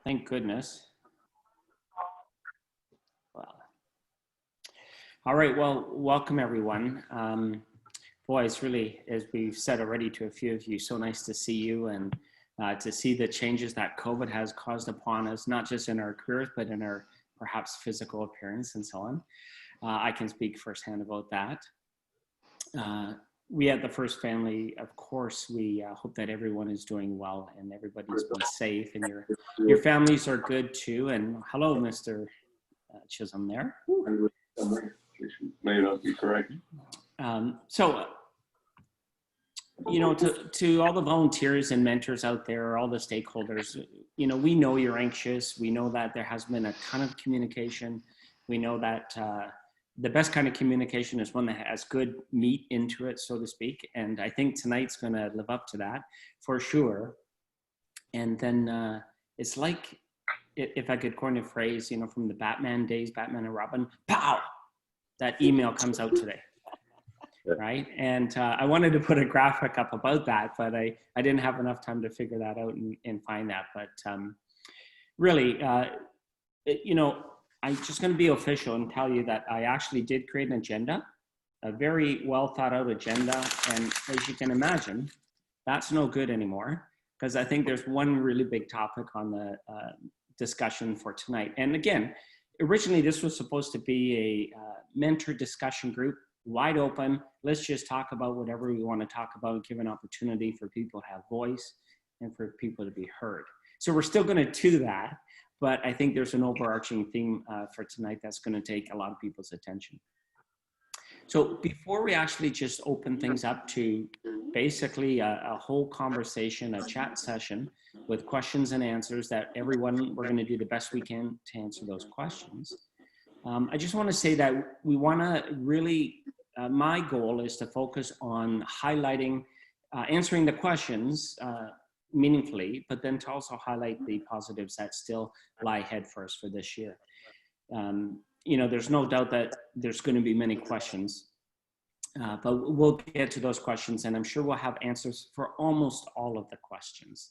Thank goodness. Well, all right. Well, welcome everyone. Boy, it's really, as we've said already to a few of you, so nice to see you and to see the changes that COVID has caused upon us, not just in our careers, but in our perhaps physical appearance and so on. I can speak firsthand about that. We at the First Family, of course, we hope that everyone is doing well and everybody's been safe and your families are good too. And hello, Mr. Chisholm there. May not be correct. You know, to all the volunteers and mentors out there, all the stakeholders, you know, we know you're anxious. We know that there has been a ton of communication. We know that the best kind of communication is one that has good meat into it, so to speak. And I think tonight's going to live up to that for sure. And then it's like, if I could coin a phrase, you know, from the Batman days, Batman and Robin, pow, that email comes out today. Right. And I wanted to put a graphic up about that, but I didn't have enough time to figure that out and find that. But really, you know, I'm just going to be official and tell you that I actually did create an agenda, a very well thought out agenda. And as you can imagine, that's no good anymore because I think there's one really big topic on the discussion for tonight. And again, originally this was supposed to be a mentor discussion group, wide open. Let's just talk about whatever we want to talk about and give an opportunity for people to have voice and for people to be heard. So we're still going to do that, but I think there's an overarching theme for tonight that's going to take a lot of people's attention. So before we actually just open things up to basically a whole conversation, a chat session with questions and answers that everyone, we're going to do the best we can to answer those questions. I just want to say that we want to really, my goal is to focus on highlighting, answering the questions meaningfully, but then to also highlight the positives that still lie ahead for us for this year. You know, there's no doubt that there's going to be many questions, but we'll get to those questions and I'm sure we'll have answers for almost all of the questions.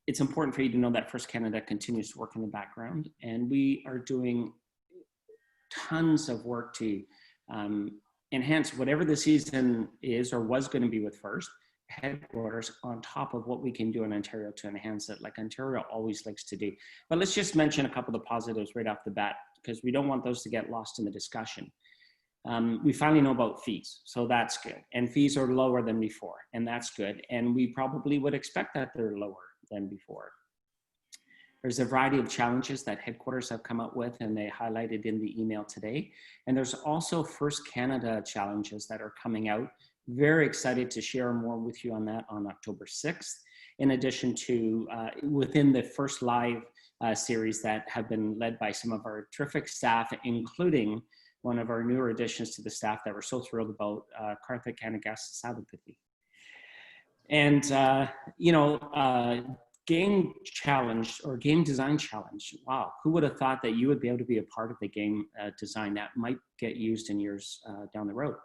It's important for you to know that First Canada continues to work in the background and we are doing tons of work to enhance whatever the season is or was going to be with First headquarters on top of what we can do in Ontario to enhance it, like Ontario always likes to do. But let's just mention a couple of the positives right off the bat because we don't want those to get lost in the discussion. We finally know about fees, so that's good. And fees are lower than before, and that's good. And we probably would expect that they're lower than before. There's a variety of challenges that headquarters have come up with and they highlighted in the email today. And there's also First Canada challenges that are coming out. Very excited to share more with you on that on October 6th. In addition to within the First Live series that have been led by some of our terrific staff, including one of our newer additions to the staff that we're so thrilled about, Karthik Kanagas-Savapathy. And, game challenge or game design challenge. Wow, who would have thought that you would be able to be a part of the game design that might get used in years down the road?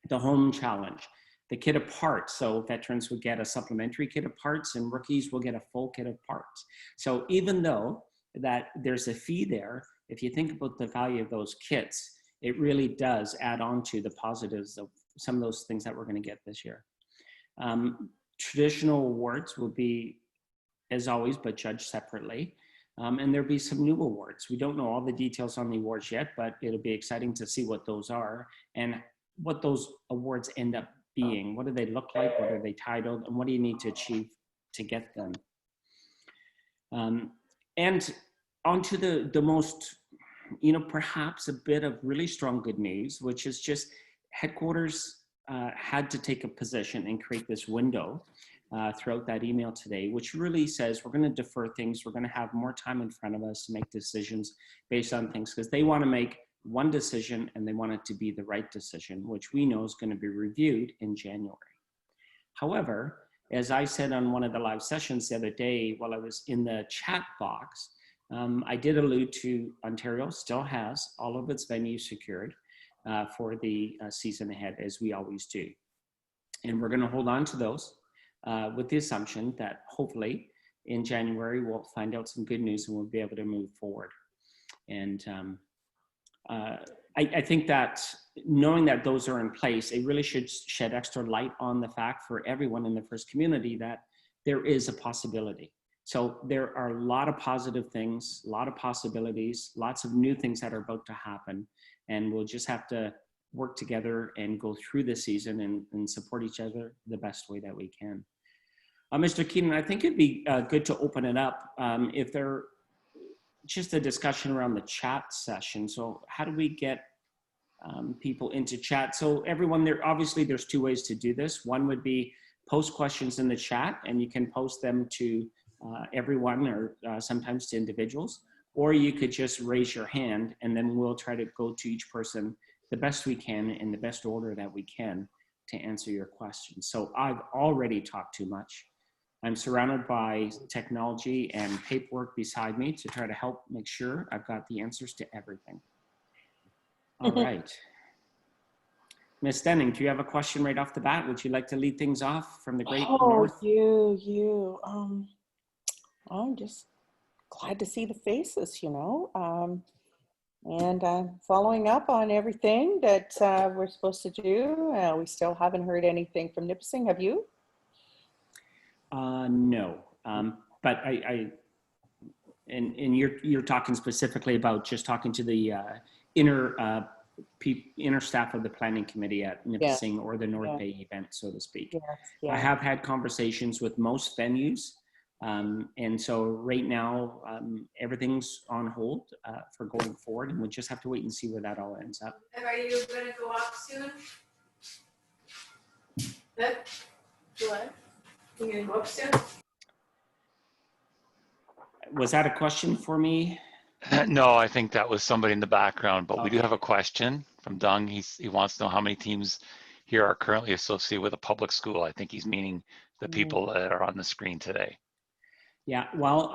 The home challenge, the kit of parts. So veterans would get a supplementary kit of parts and rookies will get a full kit of parts. So even though that there's a fee there, if you think about the value of those kits, it really does add on to the positives of some of those things that we're going to get this year. Traditional awards will be, as always, but judged separately. And there'll be some new awards. We don't know all the details on the awards yet, but it'll be exciting to see what those are and what those awards end up being. What do they look like? What are they titled? And what do you need to achieve to get them? And onto the most, you know, perhaps a bit of really strong good news, which is just headquarters had to take a position and create this window throughout that email today, which really says we're going to defer things. We're going to have more time in front of us to make decisions based on things because they want to make one decision and they want it to be the right decision, which we know is going to be reviewed in January. However, as I said on one of the live sessions the other day while I was in the chat box, I did allude to Ontario still has all of its venues secured for the season ahead, as we always do. And we're going to hold on to those. with the assumption that hopefully in January, we'll find out some good news and we'll be able to move forward. And I think that knowing that those are in place, it really should shed extra light on the fact for everyone in the FIRST community that there is a possibility. So there are a lot of positive things, a lot of possibilities, lots of new things that are about to happen. And we'll just have to work together and go through the season and support each other the best way that we can. Mr. Keenan, I think it'd be good to open it up if there just a discussion around the chat session. So how do we get people into chat? So everyone there, obviously there's two ways to do this. One would be post questions in the chat, and you can post them to everyone or sometimes to individuals, or you could just raise your hand and then we'll try to go to each person the best we can in the best order that we can to answer your questions. So I've already talked too much. I'm surrounded by technology and paperwork beside me to try to help make sure I've got the answers to everything. All right. Ms. Denning, do you have a question right off the bat? Would you like to lead things off from the great north? I'm just glad to see the faces, you know, and following up on everything that we're supposed to do. We still haven't heard anything from Nipissing. Have you? No, but and you're talking specifically about just talking to the inner staff of the planning committee at Nipissing or the North Bay event, so to speak. I have had conversations with most venues, and so right now everything's on hold for going forward, and we'll just have to wait and see where that all ends up. And are you going to go up soon? What? You going to go up soon? Was that a question for me? No, I think that was somebody in the background, but we do have a question from Dung. He wants to know how many teams here are currently associated with a public school. I think he's meaning the people that are on the screen today. Yeah, well,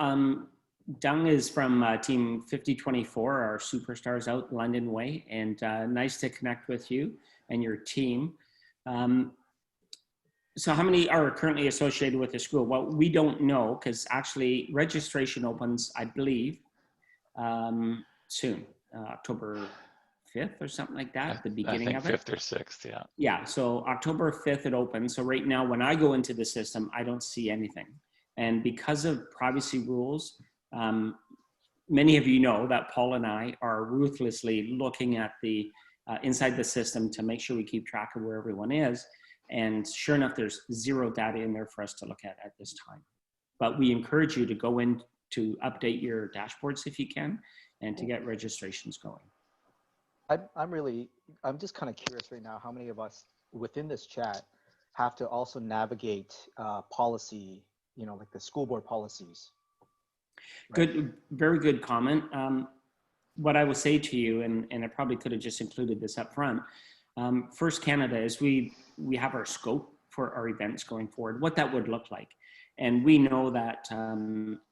Dung is from team 5024, our superstars out London way, and nice to connect with you and your team. So how many are currently associated with the school? Well, we don't know because actually registration opens, I believe, soon, October 5th or something like that, the beginning of it. I think 5th or 6th, yeah. Yeah, so October 5th it opens. So right now when I go into the system, I don't see anything. And because of privacy rules, many of you know that Paul and I are ruthlessly looking at the inside the system to make sure we keep track of where everyone is. And sure enough, there's zero data in there for us to look at this time. But we encourage you to go in to update your dashboards if you can, and to get registrations going. I'm just kind of curious right now, how many of us within this chat have to also navigate policy, you know, like the school board policies? Right? Good, very good comment. What I will say to you, and I probably could have just included this up front, First Canada is we have our scope for our events going forward, what that would look like. And we know that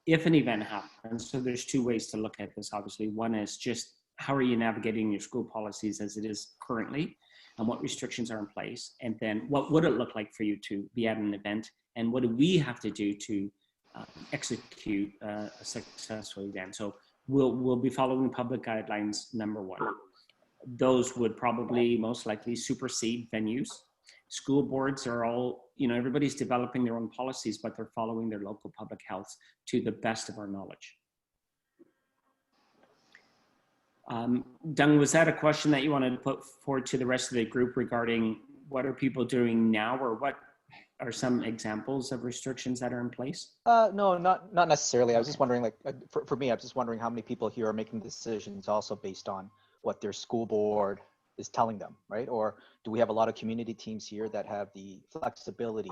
if an event happens, so there's two ways to look at this, obviously. One is just how are you navigating your school policies as it is currently, and what restrictions are in place, and then what would it look like for you to be at an event, and what do we have to do to execute a successful event. So we'll be following public guidelines, number one. Those would probably most likely supersede venues. School boards are all, you know, everybody's developing their own policies, but they're following their local public health to the best of our knowledge. Dung, was that a question that you wanted to put forward to the rest of the group regarding what are people doing now, or what are some examples of restrictions that are in place? No, not necessarily. I was just wondering, like, for me, I was just wondering how many people here are making decisions also based on what their school board is telling them, right? Or do we have a lot of community teams here that have the flexibility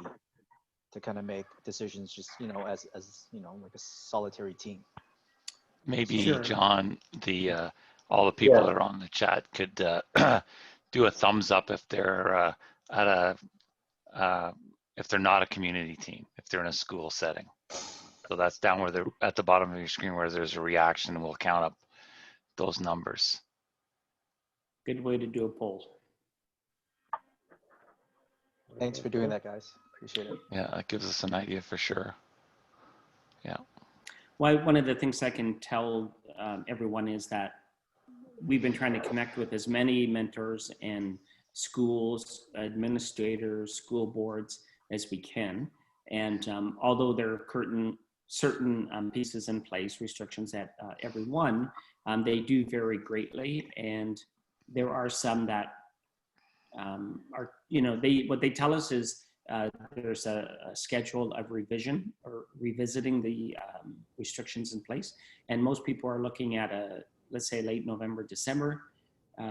to kind of make decisions just, you know, as you know, like a solitary team? Maybe, Sure. John, all the people that are on the chat could do a thumbs up if they're if they're not a community team, if they're in a school setting. So that's down where they're at the bottom of your screen where there's a reaction, and we'll count up those numbers. Good way to do a poll. Thanks for doing that, guys. Appreciate it. Yeah, that gives us an idea for sure. Yeah. Well, one of the things I can tell everyone is that we've been trying to connect with as many mentors and schools, administrators, school boards as we can. And although there are certain pieces in place, restrictions at every one, they do vary greatly. And there are some that are, what they tell us is there's a schedule of revision or revisiting the restrictions in place. And most people are looking at let's say late November, December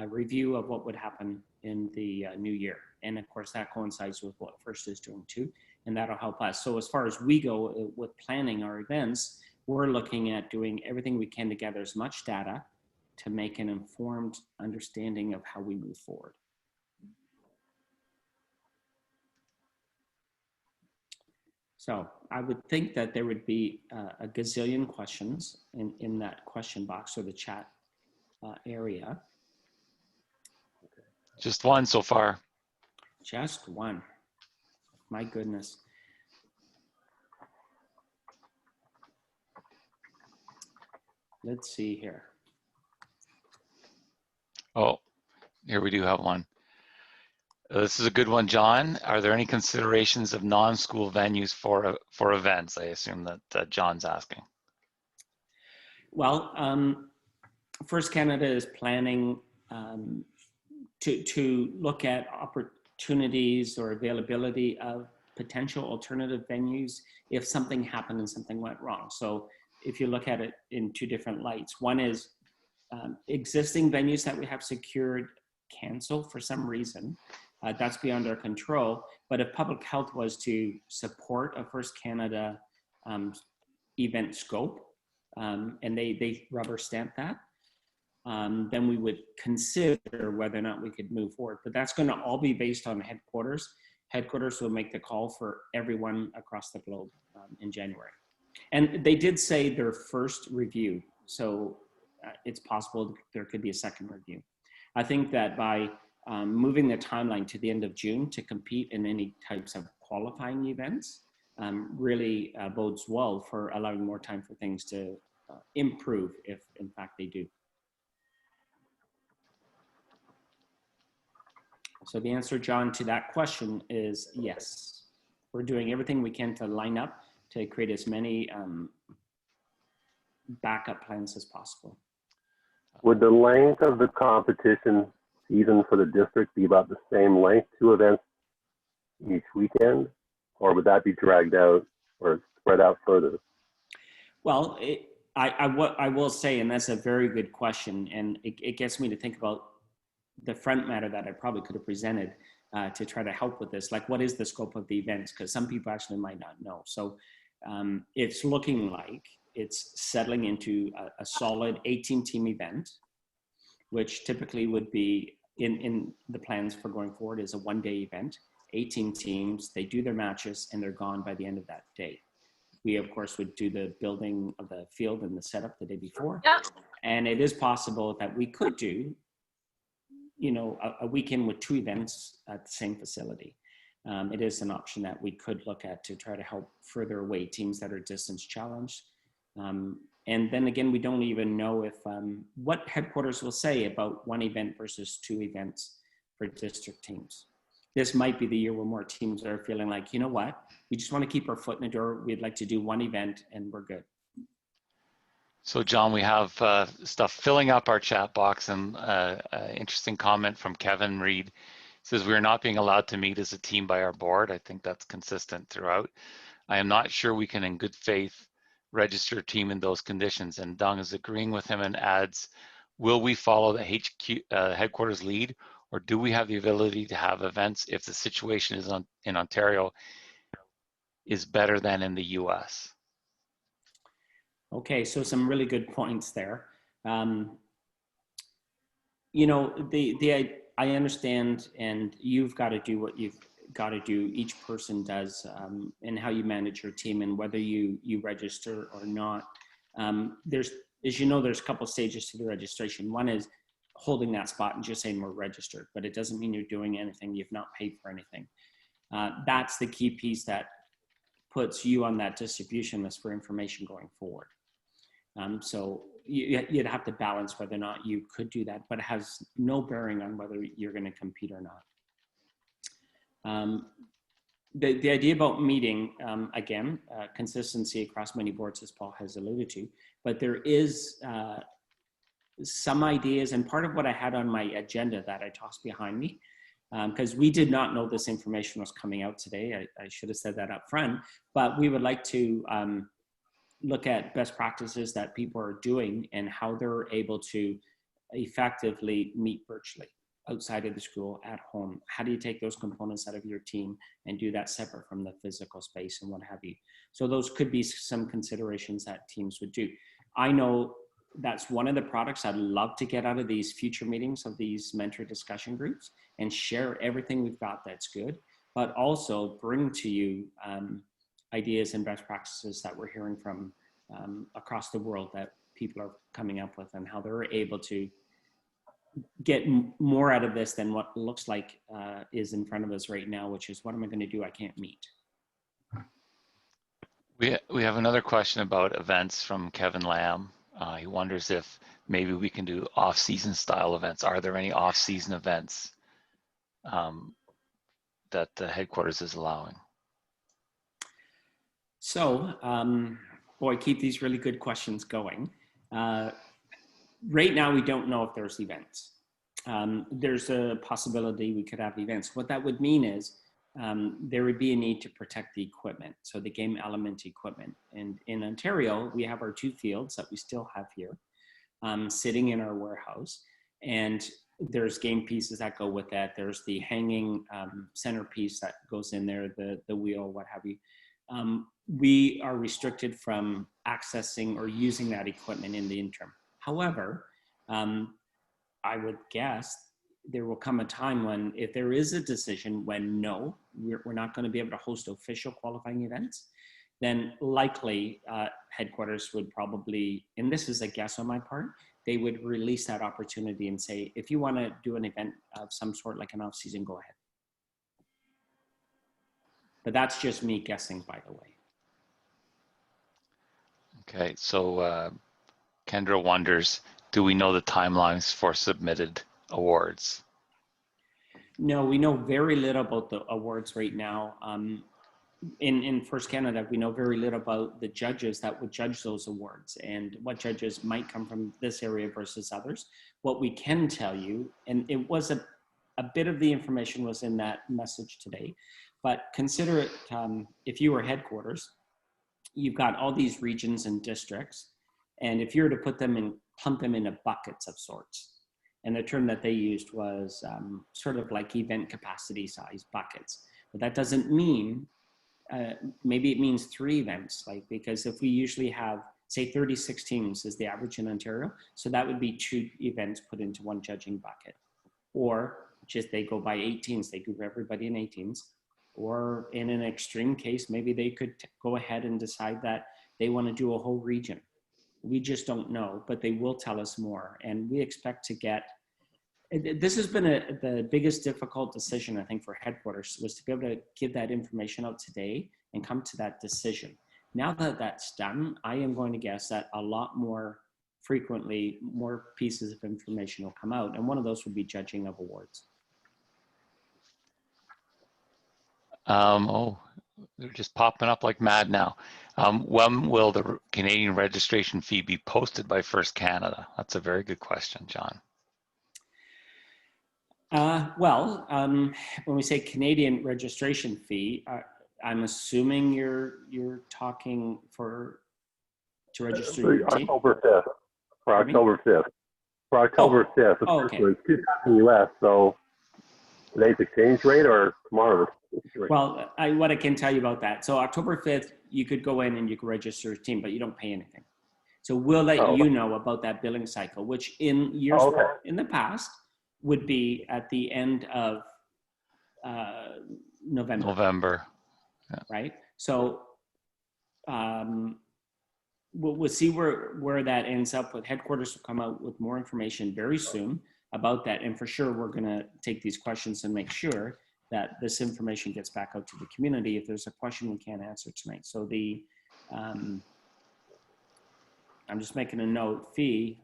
review of what would happen in the new year. And of course that coincides with what FIRST is doing too, and that'll help us. So as far as we go with planning our events, we're looking at doing everything we can to gather as much data to make an informed understanding of how we move forward. So I would think that there would be a gazillion questions in that question box or the chat area. Just one so far. Just one. My goodness. Let's see here. Oh, here we do have one. This is a good one, John. Are there any considerations of non-school venues for events? I assume that John's asking. Well, FIRST Canada is planning to look at opportunities or availability of potential alternative venues if something happened and something went wrong. So if you look at it in two different lights, one is existing venues that we have secured cancel for some reason. That's beyond our control. But if public health was to support a FIRST Canada event scope, and they rubber stamp that, then we would consider whether or not we could move forward. But that's going to all be based on headquarters. Headquarters will make the call for everyone across the globe in January. And they did say their first review, so it's possible there could be a second review. I think that by moving the timeline to the end of June to compete in any types of qualifying events really bodes well for allowing more time for things to improve if in fact they do. So the answer, John, to that question is yes. We're doing everything we can to line up to create as many backup plans as possible. Would the length of the competition season for the district be about the same length, 2 events each weekend, or would that be dragged out or spread out further? Well, I will say, and that's a very good question, and it gets me to think about the front matter that I probably could have presented to try to help with this. Like, what is the scope of the events? Because some people actually might not know. So it's looking like it's settling into a solid 18-team event, which typically would be in the plans for going forward is a one-day event, 18 teams, they do their matches and they're gone by the end of that day. We, of course, would do the building of the field and the setup the day before. Yeah. And it is possible that we could do, a weekend with 2 events at the same facility. It is an option that we could look at to try to help further away teams that are distance challenged. And then again, we don't even know if what headquarters will say about 1 event versus 2 events for district teams. This might be the year where more teams are feeling like, you know what, we just want to keep our foot in the door. We'd like to do 1 event and we're good. So John, we have stuff filling up our chat box, and interesting comment from Kevin Reed. He says, we are not being allowed to meet as a team by our board. I think that's consistent throughout. I am not sure we can in good faith register a team in those conditions. And Dung is agreeing with him and adds, will we follow the HQ headquarters lead, or do we have the ability to have events if the situation is in Ontario is better than in the US? Okay, so some really good points there. I understand, and you've got to do what you've got to do. Each person does, and how you manage your team, and whether you register or not. There's a couple stages to the registration. One is holding that spot and just saying we're registered, but it doesn't mean you're doing anything. You've not paid for anything. that's the key piece that puts you on that distribution list for information going forward. So you'd have to balance whether or not you could do that, but it has no bearing on whether you're going to compete or not. The idea about meeting, again, consistency across many boards, as Paul has alluded to, but there is some ideas, and part of what I had on my agenda that I tossed behind me, because we did not know this information was coming out today. I should have said that up front, but we would like to look at best practices that people are doing and how they're able to effectively meet virtually outside of the school, at home. How do you take those components out of your team and do that separate from the physical space and what have you? So those could be some considerations that teams would do. I know that's one of the products I'd love to get out of these future meetings of these mentor discussion groups, and share everything we've got that's good, but also bring to you ideas and best practices that we're hearing from across the world that people are coming up with, and how they're able to get more out of this than what looks like is in front of us right now, which is, what am I going to do? I can't meet. We have another question about events from Kevin Lamb. He wonders if maybe we can do off-season style events. Are there any off-season events that the headquarters is allowing? So, boy, keep these really good questions going. Right now, we don't know if there's events. There's a possibility we could have events. What that would mean is there would be a need to protect the equipment, so the game element equipment. And in Ontario, we have our 2 fields that we still have here sitting in our warehouse. And there's game pieces that go with that. There's the hanging centerpiece that goes in there, the wheel, what have you. We are restricted from accessing or using that equipment in the interim. However, I would guess there will come a time when, if there is a decision when no, we're not going to be able to host official qualifying events, then likely headquarters would probably, and this is a guess on my part, they would release that opportunity and say, if you want to do an event of some sort, like an off-season, go ahead. But that's just me guessing, by the way. Okay, so Kendra wonders, do we know the timelines for submitted awards? No, we know very little about the awards right now. In First Canada, we know very little about the judges that would judge those awards and what judges might come from this area versus others. What we can tell you, and it was a bit of the information was in that message today, but consider it, if you were headquarters, you've got all these regions and districts, and if you were to put them in, plump them into buckets of sorts, and the term that they used was sort of like event capacity size buckets. But that doesn't mean, maybe it means 3 events, like, because if we usually have, say 36 teams is the average in Ontario, so that would be 2 events put into 1 judging bucket. Or just they go by 18s, they group everybody in 18s. Or in an extreme case, maybe they could go ahead and decide that they want to do a whole region. We just don't know, but they will tell us more. And we expect to get, this has been the biggest difficult decision, I think, for headquarters, was to be able to give that information out today and come to that decision. Now that that's done, I am going to guess that a lot more frequently, more pieces of information will come out. And one of those would be judging of awards. Oh, they're just popping up like mad now. When will the Canadian registration fee be posted by First Canada? That's a very good question, John. When we say Canadian registration fee, I'm assuming you're talking to register your team? October 5th. For October 5th. For October 5th. Oh, okay. It's 2 in the US, so today's exchange rate or tomorrow's? Well, what I can tell you about that. So October 5th, you could go in and you can register a team, but you don't pay anything. So we'll let you know about that billing cycle, which in years in the past would be at the end of November. Yeah. Right? So we'll see where that ends up with. Headquarters will come out with more information very soon about that. And for sure, we're going to take these questions and make sure that this information gets back out to the community if there's a question we can't answer tonight. So I'm just making a note, fee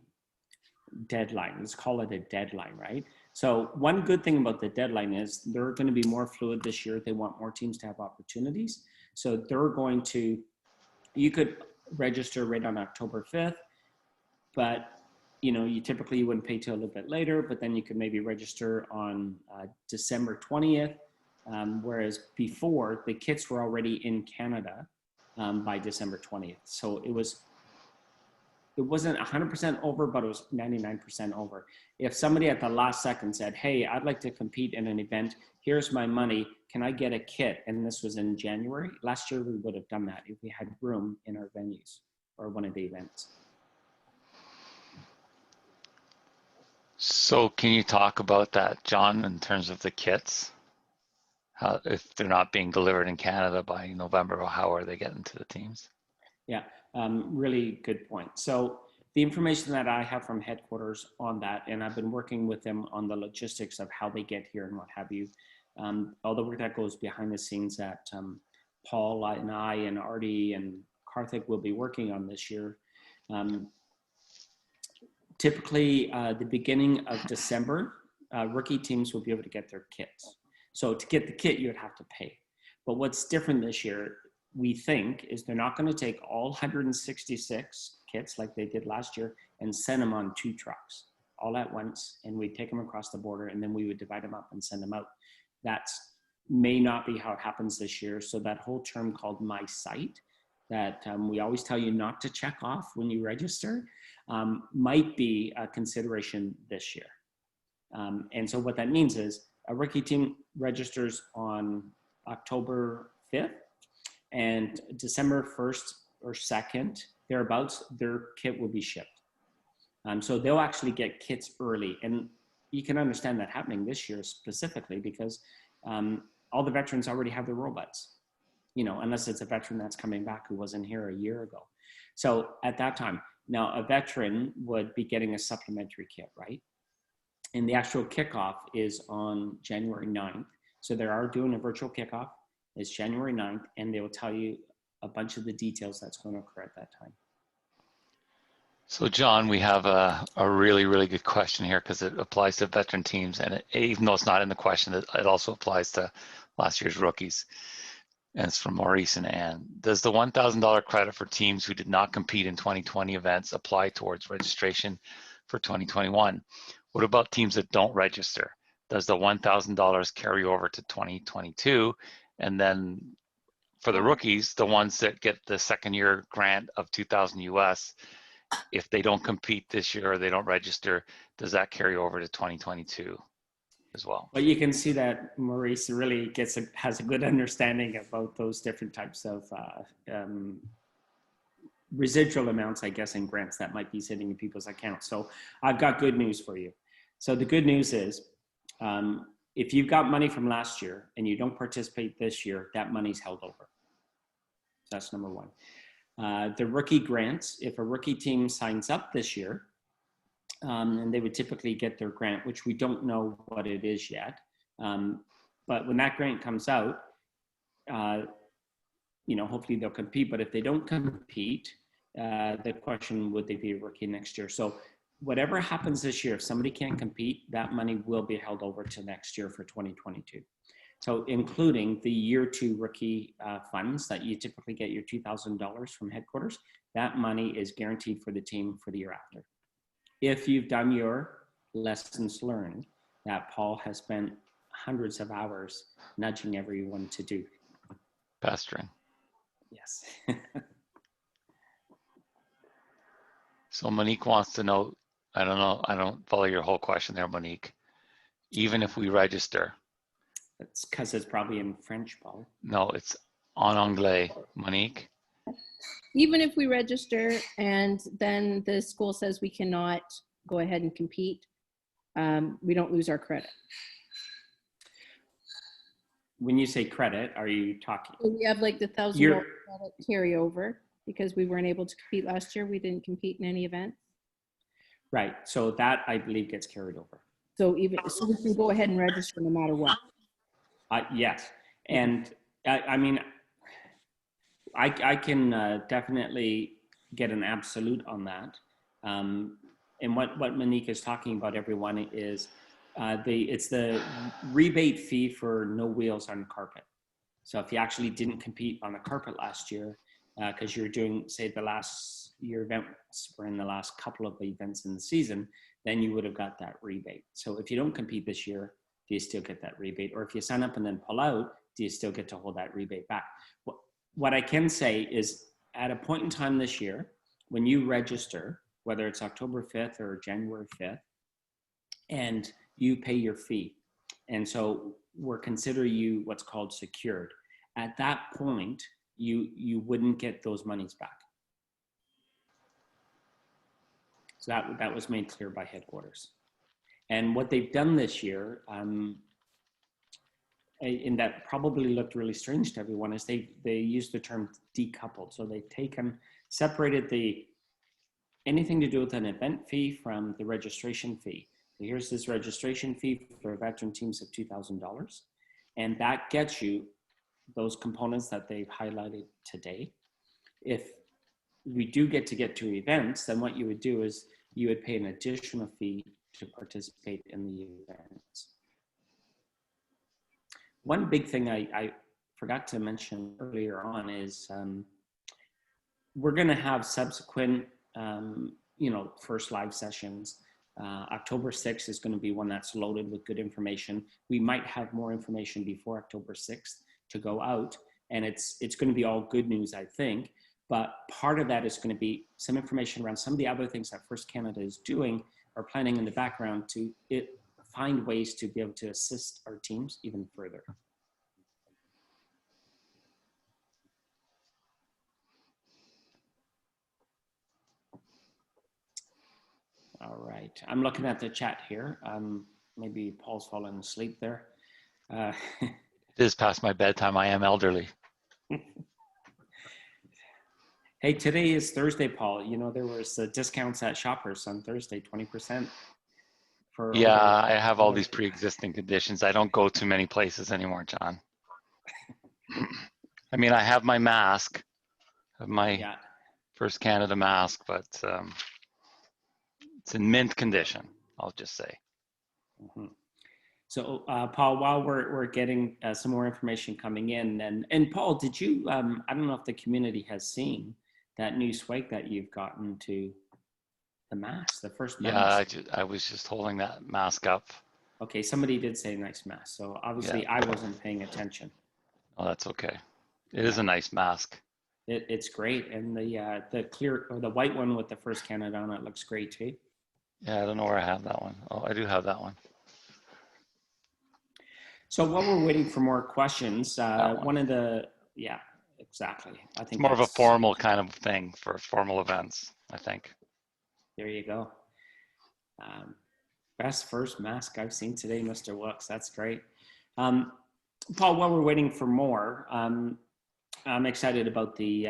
deadline, let's call it a deadline, right? So one good thing about the deadline is they're going to be more fluid this year. They want more teams to have opportunities. So they're going to, you could register right on October 5th, but you know, you typically wouldn't pay till a little bit later, but then you could maybe register on December 20th. Whereas before, the kits were already in Canada by December 20th. So it wasn't 100% over, but it was 99% over. If somebody at the last second said, hey, I'd like to compete in an event, here's my money, can I get a kit? And this was in January. Last year, we would have done that if we had room in our venues or one of the events. So can you talk about that, John, in terms of the kits? How, if they're not being delivered in Canada by November, how are they getting to the teams? Yeah, really good point. So the information that I have from headquarters on that, and I've been working with them on the logistics of how they get here and what have you, all the work that goes behind the scenes that Paul and I and Artie and Karthik will be working on this year. Typically, the beginning of December, rookie teams will be able to get their kits. So to get the kit, you would have to pay. But what's different this year, we think, is they're not going to take all 166 kits like they did last year and send them on 2 trucks all at once, and we take them across the border, and then we would divide them up and send them out. That's may not be how it happens this year. So that whole term called My Site that we always tell you not to check off when you register might be a consideration this year. And so what that means is a rookie team registers on October 5th, and December 1st or 2nd, thereabouts, their kit will be shipped. So they'll actually get kits early. And you can understand that happening this year specifically because all the veterans already have their robots, you know, unless it's a veteran that's coming back who wasn't here a year ago. So at that time, now a veteran would be getting a supplementary kit, right? And the actual kickoff is on January 9th. So they are doing a virtual kickoff. It's January 9th, and they will tell you a bunch of the details that's going to occur at that time. So John, we have a really, really good question here because it applies to veteran teams, and even though it's not in the question, it also applies to last year's rookies. And it's from Maurice and Ann. Does the $1,000 credit for teams who did not compete in 2020 events apply towards registration for 2021? What about teams that don't register? Does the $1,000 carry over to 2022? And then for the rookies, the ones that get the second year grant of $2,000 US, if they don't compete this year or they don't register, does that carry over to 2022 as well? But you can see that Maurice really has a good understanding about those different types of residual amounts, I guess, and grants that might be sitting in people's accounts. So I've got good news for you. So the good news is, if you've got money from last year and you don't participate this year, that money's held over. That's number one. The rookie grants, if a rookie team signs up this year, and they would typically get their grant, which we don't know what it is yet. But when that grant comes out, you know, hopefully they'll compete. But if they don't compete, the question, would they be a rookie next year? So whatever happens this year, if somebody can't compete, that money will be held over to next year for 2022. So including the year 2 rookie funds that you typically get your $2,000 from headquarters, that money is guaranteed for the team for the year after. If you've done your lessons learned that Paul has spent hundreds of hours nudging everyone to do. Pastoring. Yes. So Monique wants to know, I don't know, I don't follow your whole question there, Monique. Even if we register. That's because it's probably in French, Paul. No, it's en anglais, Monique. Even if we register and then the school says we cannot go ahead and compete, we don't lose our credit. When you say credit, are you talking? So we have like the $1,000 credit carryover because we weren't able to compete last year. We didn't compete in any event. Right. So that, I believe, gets carried over. So we can go ahead and register no matter what. Yes, and I mean, I can definitely get an absolute on that. And what Monique is talking about, everyone, is it's the rebate fee for no wheels on carpet. So if you actually didn't compete on the carpet last year, because you're doing, say, your events were in the last couple of events in the season, then you would have got that rebate. So if you don't compete this year, do you still get that rebate? Or if you sign up and then pull out, do you still get to hold that rebate back? What I can say is at a point in time this year, when you register, whether it's October 5th or January 5th, and you pay your fee, and so we're considering you what's called secured. At that point, you wouldn't get those monies back. So that was made clear by headquarters. And what they've done this year, and that probably looked really strange to everyone, is they used the term decoupled. So they've separated anything to do with an event fee from the registration fee. So here's this registration fee for veteran teams of $2,000. And that gets you those components that they've highlighted today. If we do get to events, then what you would do is you would pay an additional fee to participate in the events. One big thing I forgot to mention earlier on is we're going to have subsequent, first live sessions. October 6th is going to be one that's loaded with good information. We might have more information before October 6th to go out, and it's going to be all good news, I think. But part of that is going to be some information around some of the other things that First Canada is doing or planning in the background to find ways to be able to assist our teams even further. All right, I'm looking at the chat here. Maybe Paul's fallen asleep there. It is past my bedtime. I am elderly. Hey, today is Thursday, Paul. You know, there was discounts at Shoppers on Thursday, 20%. Yeah, I have all these pre-existing conditions. I don't go too many places anymore, John. I mean, I have my mask, First Canada mask, but it's in mint condition, I'll just say. Mm-hmm. So, Paul, while we're getting some more information coming in, and Paul, did you, I don't know if the community has seen that new swag that you've gotten to the mask, the first mask. Yeah, I was just holding that mask up. Okay, somebody did say nice mask, so obviously I wasn't paying attention. Oh, that's okay. It is a nice mask. It's great, and the clear or the white one with the First Canada on it looks great too. Yeah, I don't know where I have that one. Oh, I do have that one. So while we're waiting for more questions, one of the, yeah, exactly. I think it's more of a formal kind of thing for formal events, I think. There you go. Best first mask I've seen today, Mr. Wooks. That's great. Paul, while we're waiting for more, I'm excited about the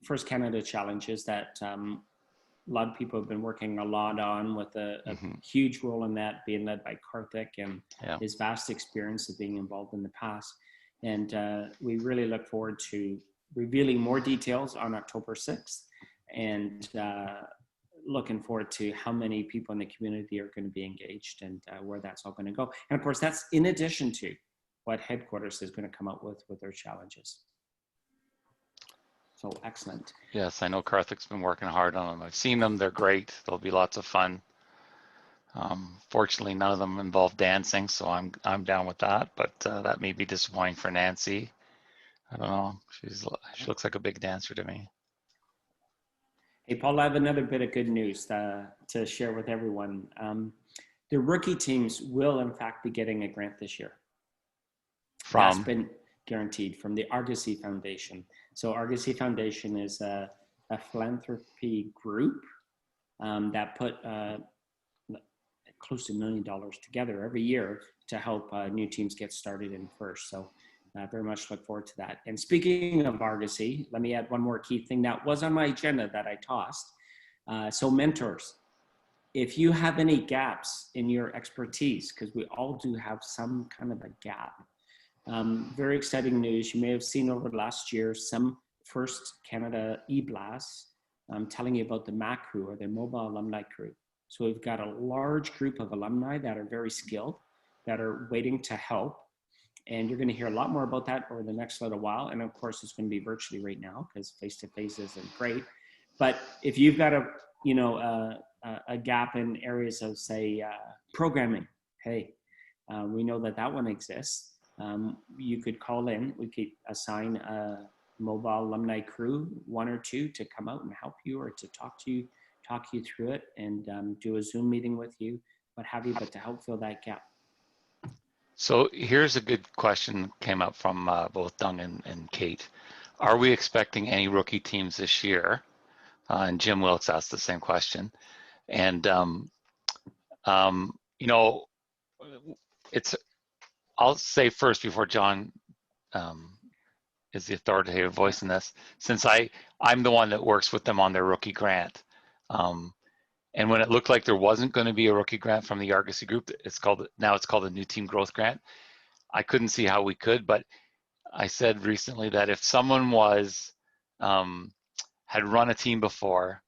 First Canada challenges that a lot of people have been working a lot on, with a huge role in that being led by Karthik and his vast experience of being involved in the past. And we really look forward to revealing more details on October 6th, and looking forward to how many people in the community are going to be engaged and where that's all going to go. And of course, that's in addition to what headquarters is going to come up with their challenges. So excellent. Yes, I know Karthik's been working hard on them. I've seen them. They're great. They'll be lots of fun. Fortunately, none of them involve dancing, so I'm down with that. But that may be disappointing for Nancy. I don't know. She looks like a big dancer to me. Hey, Paul, I have another bit of good news to share with everyone. The rookie teams will, in fact, be getting a grant this year. That's been guaranteed from the Argosy Foundation. So Argosy Foundation is a philanthropy group that put close to $1 million together every year to help new teams get started in first. So very much look forward to that. And speaking of Argosy, let me add one more key thing that was on my agenda that I tossed. So mentors, if you have any gaps in your expertise, because we all do have some kind of a gap, Very exciting news. You may have seen over the last year some First Canada e-blasts telling you about the MAC crew, or the Mobile Alumni Crew. So we've got a large group of alumni that are very skilled, that are waiting to help. And you're going to hear a lot more about that over the next little while. And of course, it's going to be virtually right now because face-to-face isn't great. But if you've got a gap in areas of, say, programming, hey, we know that one exists. You could call in. We could assign a Mobile Alumni Crew, 1 or 2, to come out and help you, or to talk you through it, and do a Zoom meeting with you, what have you, but to help fill that gap. So here's a good question came up from both Dung and Kate. Are we expecting any rookie teams this year? And Jim Wilkes asked the same question. And, you know, I'll say first before John is the authoritative voice in this, since I'm the one that works with them on their rookie grant. And when it looked like there wasn't going to be a rookie grant from the Argosy group, now it's called a New Team Growth Grant. I couldn't see how we could, but I said recently that if someone had run a team before,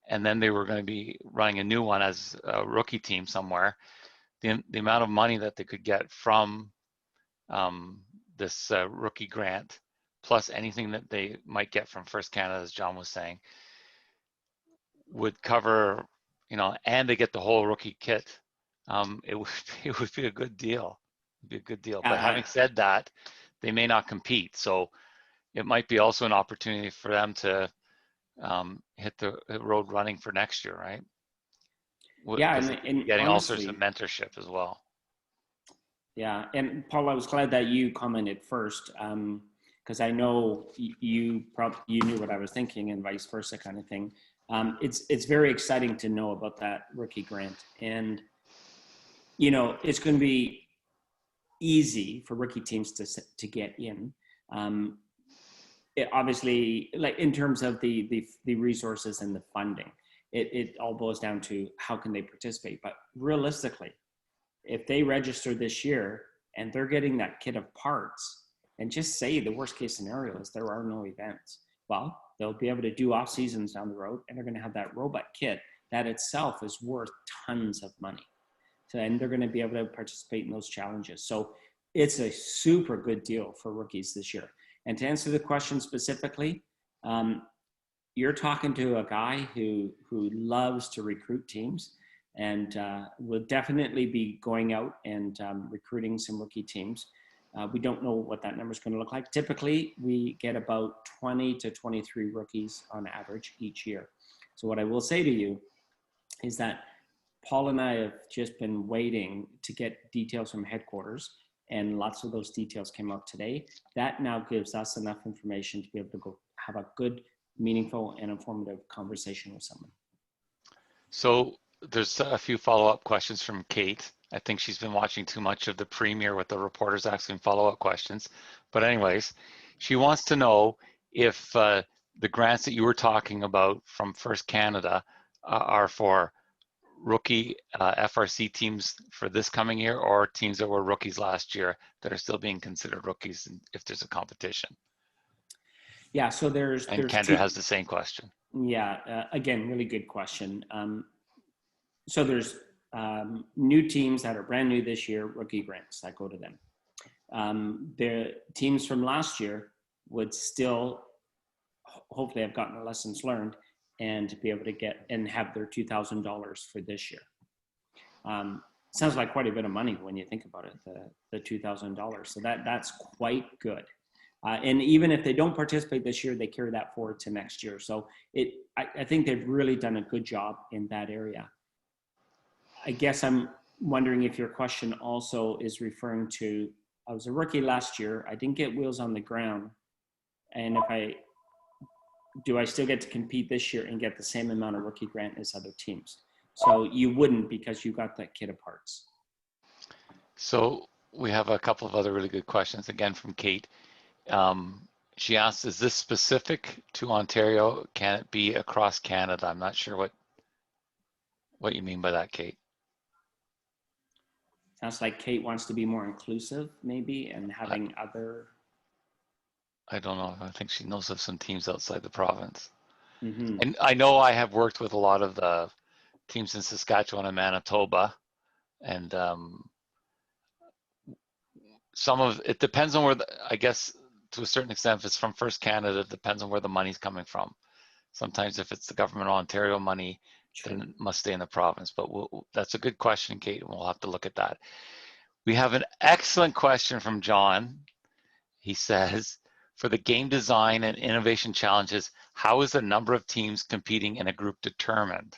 and then they were going to be running a new one as a rookie team somewhere, the amount of money that they could get from this rookie grant, plus anything that they might get from First Canada, as John was saying, would cover, you know, and they get the whole rookie kit. It would be a good deal. It'd be a good deal. But having said that, they may not compete, so it might be also an opportunity for them to hit the road running for next year, right? Yeah, and getting honestly, all sorts of mentorship as well. Yeah, and Paul, I was glad that you commented first, because I know you knew what I was thinking, and vice versa, kind of thing. It's very exciting to know about that rookie grant, and you know, it's going to be easy for rookie teams to get in. It obviously, like in terms of the resources and the funding, it all boils down to how can they participate. But realistically, if they register this year and they're getting that kit of parts, and just say the worst case scenario is there are no events, well, they'll be able to do off seasons down the road, and they're going to have that robot kit that itself is worth tons of money. So, and they're going to be able to participate in those challenges. So it's a super good deal for rookies this year. And to answer the question specifically, you're talking to a guy who loves to recruit teams, and will definitely be going out and recruiting some rookie teams. We don't know what that number is going to look like. Typically, we get about 20 to 23 rookies on average each year. So what I will say to you is that Paul and I have just been waiting to get details from headquarters, and lots of those details came out today. That now gives us enough information to be able to go have a good, meaningful, and informative conversation with someone. So there's a few follow-up questions from Kate. I think she's been watching too much of the premiere with the reporters asking follow-up questions. But anyways, she wants to know if the grants that you were talking about from First Canada are for rookie FRC teams for this coming year, or teams that were rookies last year that are still being considered rookies if there's a competition. Yeah, so there's Kendra has the same question. Yeah, again, really good question. So there's new teams that are brand new this year, rookie grants that go to them. The teams from last year would still hopefully have gotten the lessons learned and be able to get and have their $2,000 for this year. Sounds like quite a bit of money when you think about it, the $2,000. So that's quite good. And even if they don't participate this year, they carry that forward to next year. So I think they've really done a good job in that area. I guess I'm wondering if your question also is referring to, I was a rookie last year, I didn't get wheels on the ground, and do I still get to compete this year and get the same amount of rookie grant as other teams? So you wouldn't, because you got that kit of parts. So we have a couple of other really good questions, again from Kate. She asks, is this specific to Ontario? Can it be across Canada? I'm not sure what you mean by that, Kate. Sounds like Kate wants to be more inclusive, maybe, and having other. I don't know. I think she knows of some teams outside the province. Mm-hmm. And I know I have worked with a lot of the teams in Saskatchewan and Manitoba, and some of it depends on where I guess to a certain extent, if it's from First Canada, it depends on where the money's coming from. Sometimes if it's the government of Ontario money, Sure. then it must stay in the province. But that's a good question, Kate, and we'll have to look at that. We have an excellent question from John. He says, for the game design and innovation challenges, how is the number of teams competing in a group determined?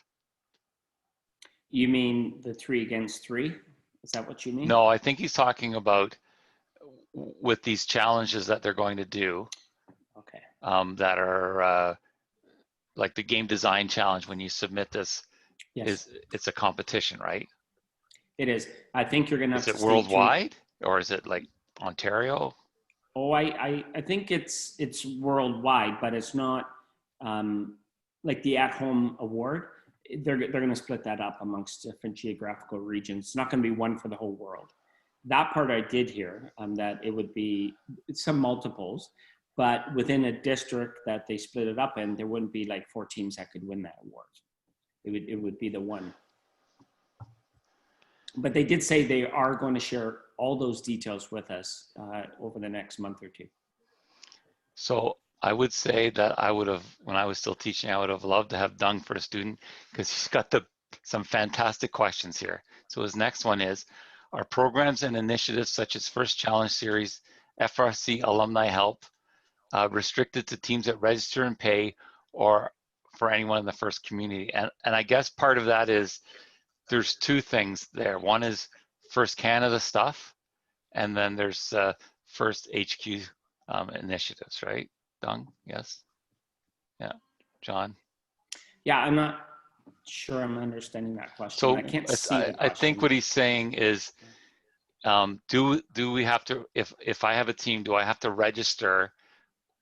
You mean the 3 against 3? Is that what you mean? No, I think he's talking about with these challenges that they're going to do. Okay. That are like the game design challenge. When you submit this, Yes, it's a competition, right? it is. I think you're going to have Is to it stay tuned. worldwide, or is it like Ontario? Oh, I think it's worldwide, but it's not like the at-home award. They're going to split that up amongst different geographical regions. It's not going to be one for the whole world. That part I did hear, that it would be some multiples, but within a district that they split it up in, there wouldn't be like 4 teams that could win that award. It would be the one. But they did say they are going to share all those details with us over the next month or 2. So I would say that I would have, when I was still teaching, I would have loved to have Dung for a student because he's got some fantastic questions here. So his next one is, are programs and initiatives such as First Challenge Series, FRC Alumni Help, restricted to teams that register and pay, or for anyone in the FIRST community? And I guess part of that is there's 2 things there. One is First Canada stuff, and then there's First HQ initiatives, right? Dung, yes? Yeah, John? Yeah, I'm not sure I'm understanding that question. So I can't see the question. I think what he's saying is, do we have to, if I have a team, do I have to register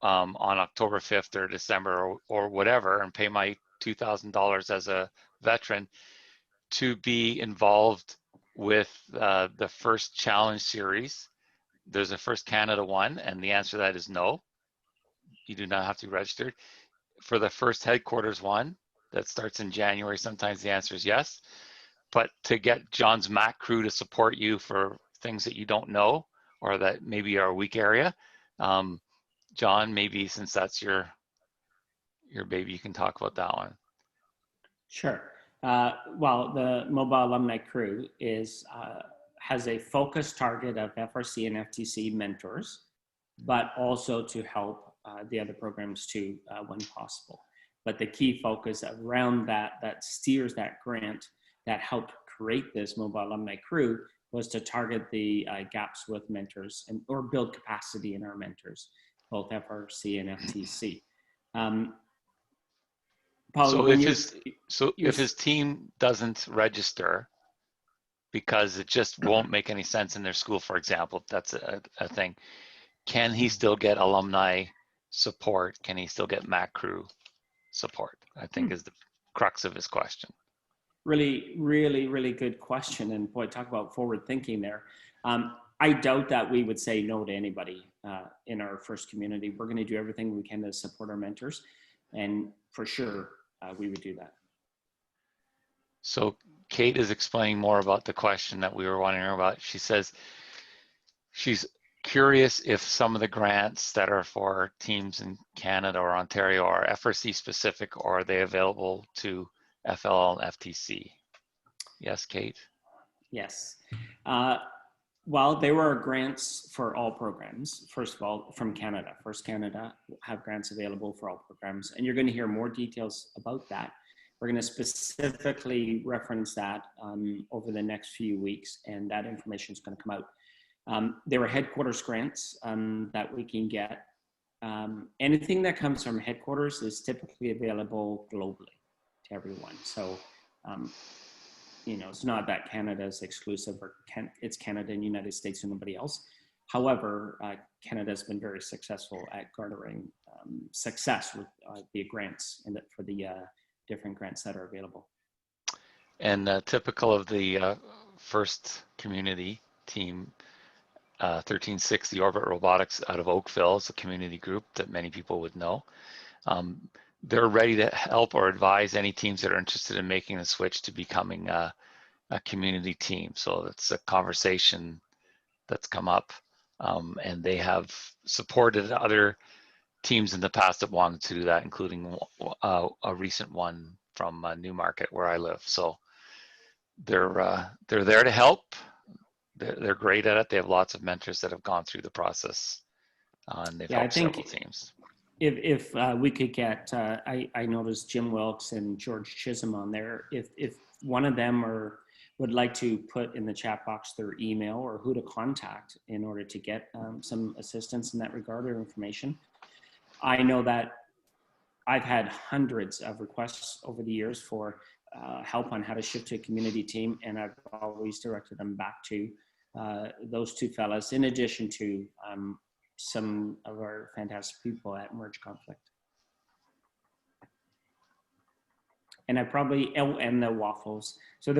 on October 5th or December or whatever and pay my $2,000 as a veteran to be involved with the First Challenge Series? There's a First Canada one, and the answer to that is no. You do not have to be registered. For the First Headquarters one that starts in January, sometimes the answer is yes. But to get John's Mac crew to support you for things that you don't know or that maybe are a weak area, John, maybe since that's your baby, you can talk about that one. Sure. Well, the Mobile Alumni Crew has a focused target of FRC and FTC mentors, but also to help the other programs too when possible. But the key focus around that steers that grant that helped create this Mobile Alumni Crew was to target the gaps with mentors or build capacity in our mentors, both FRC and FTC. Paul, So if his team doesn't register because it just won't make any sense in their school, for example, if that's a thing, can he still get alumni support? Can he still get Mac crew support? I think is the crux of his question. Really, really, really good question. And boy, talk about forward thinking there. I doubt that we would say no to anybody in our FIRST community. We're going to do everything we can to support our mentors. And for sure, we would do that. So Kate is explaining more about the question that we were wondering about. She says she's curious if some of the grants that are for teams in Canada or Ontario are FRC specific, or are they available to FLL and FTC? Yes, Kate? Yes. Well, there were grants for all programs. First of all, from Canada. First Canada have grants available for all programs. And you're going to hear more details about that. We're going to specifically reference that over the next few weeks, and that information is going to come out. There were headquarters grants that we can get. Anything that comes from headquarters is typically available globally to everyone. So, you know, it's not that Canada is exclusive, or it's Canada and United States and nobody else. However, Canada has been very successful at garnering success with the grants and for the different grants that are available. And typical of the first community team, 1360 Orbit Robotics out of Oakville. It's a community group that many people would know. They're ready to help or advise any teams that are interested in making the switch to becoming a community team. So it's a conversation that's come up, and they have supported other teams in the past that wanted to do that, including a recent one from Newmarket where I live. So they're there to help. They're great at it. They have lots of mentors that have gone through the process, and they've helped several teams. If we could get, I noticed Jim Wilkes and George Chisholm on there. If one of them would like to put in the chat box their email or who to contact in order to get some assistance in that regard or information. I know that I've had hundreds of requests over the years for help on how to shift to a community team, and I've always directed them back to those two fellas, in addition to some of our fantastic people at Merge Conflict. And I probably, and the Waffles. So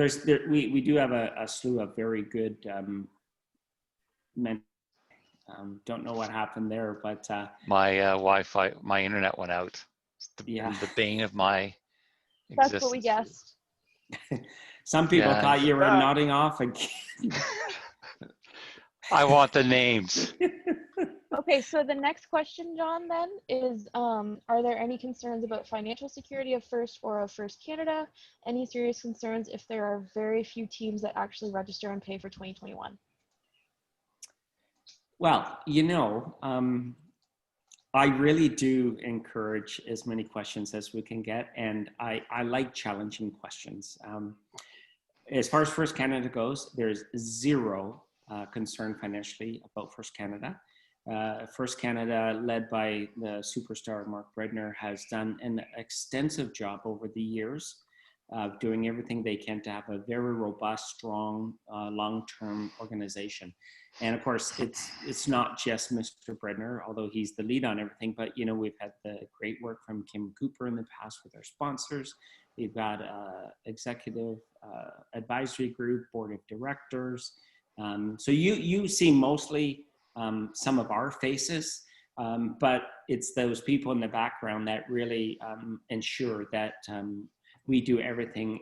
we do have a slew of very good men. Don't know what happened there, but my Wi-Fi, my internet went out. It's the bane of my existence. That's what we guessed. Some people thought you were nodding off again. I want the names. Okay, so the next question, John, then is, are there any concerns about financial security of FIRST or of FIRST Canada? Any serious concerns if there are very few teams that actually register and pay for 2021? Well, you know, I really do encourage as many questions as we can get, and I like challenging questions. As far as FIRST Canada goes, there's zero concern financially about FIRST Canada. FIRST Canada, led by the superstar Mark Bredner, has done an extensive job over the years of doing everything they can to have a very robust, strong, long-term organization. And of course, it's not just Mr. Bredner, although he's the lead on everything, but you know, we've had the great work from Kim Cooper in the past with our sponsors. We've got executive advisory group, board of directors. So you see mostly some of our faces, but it's those people in the background that really ensure that we do everything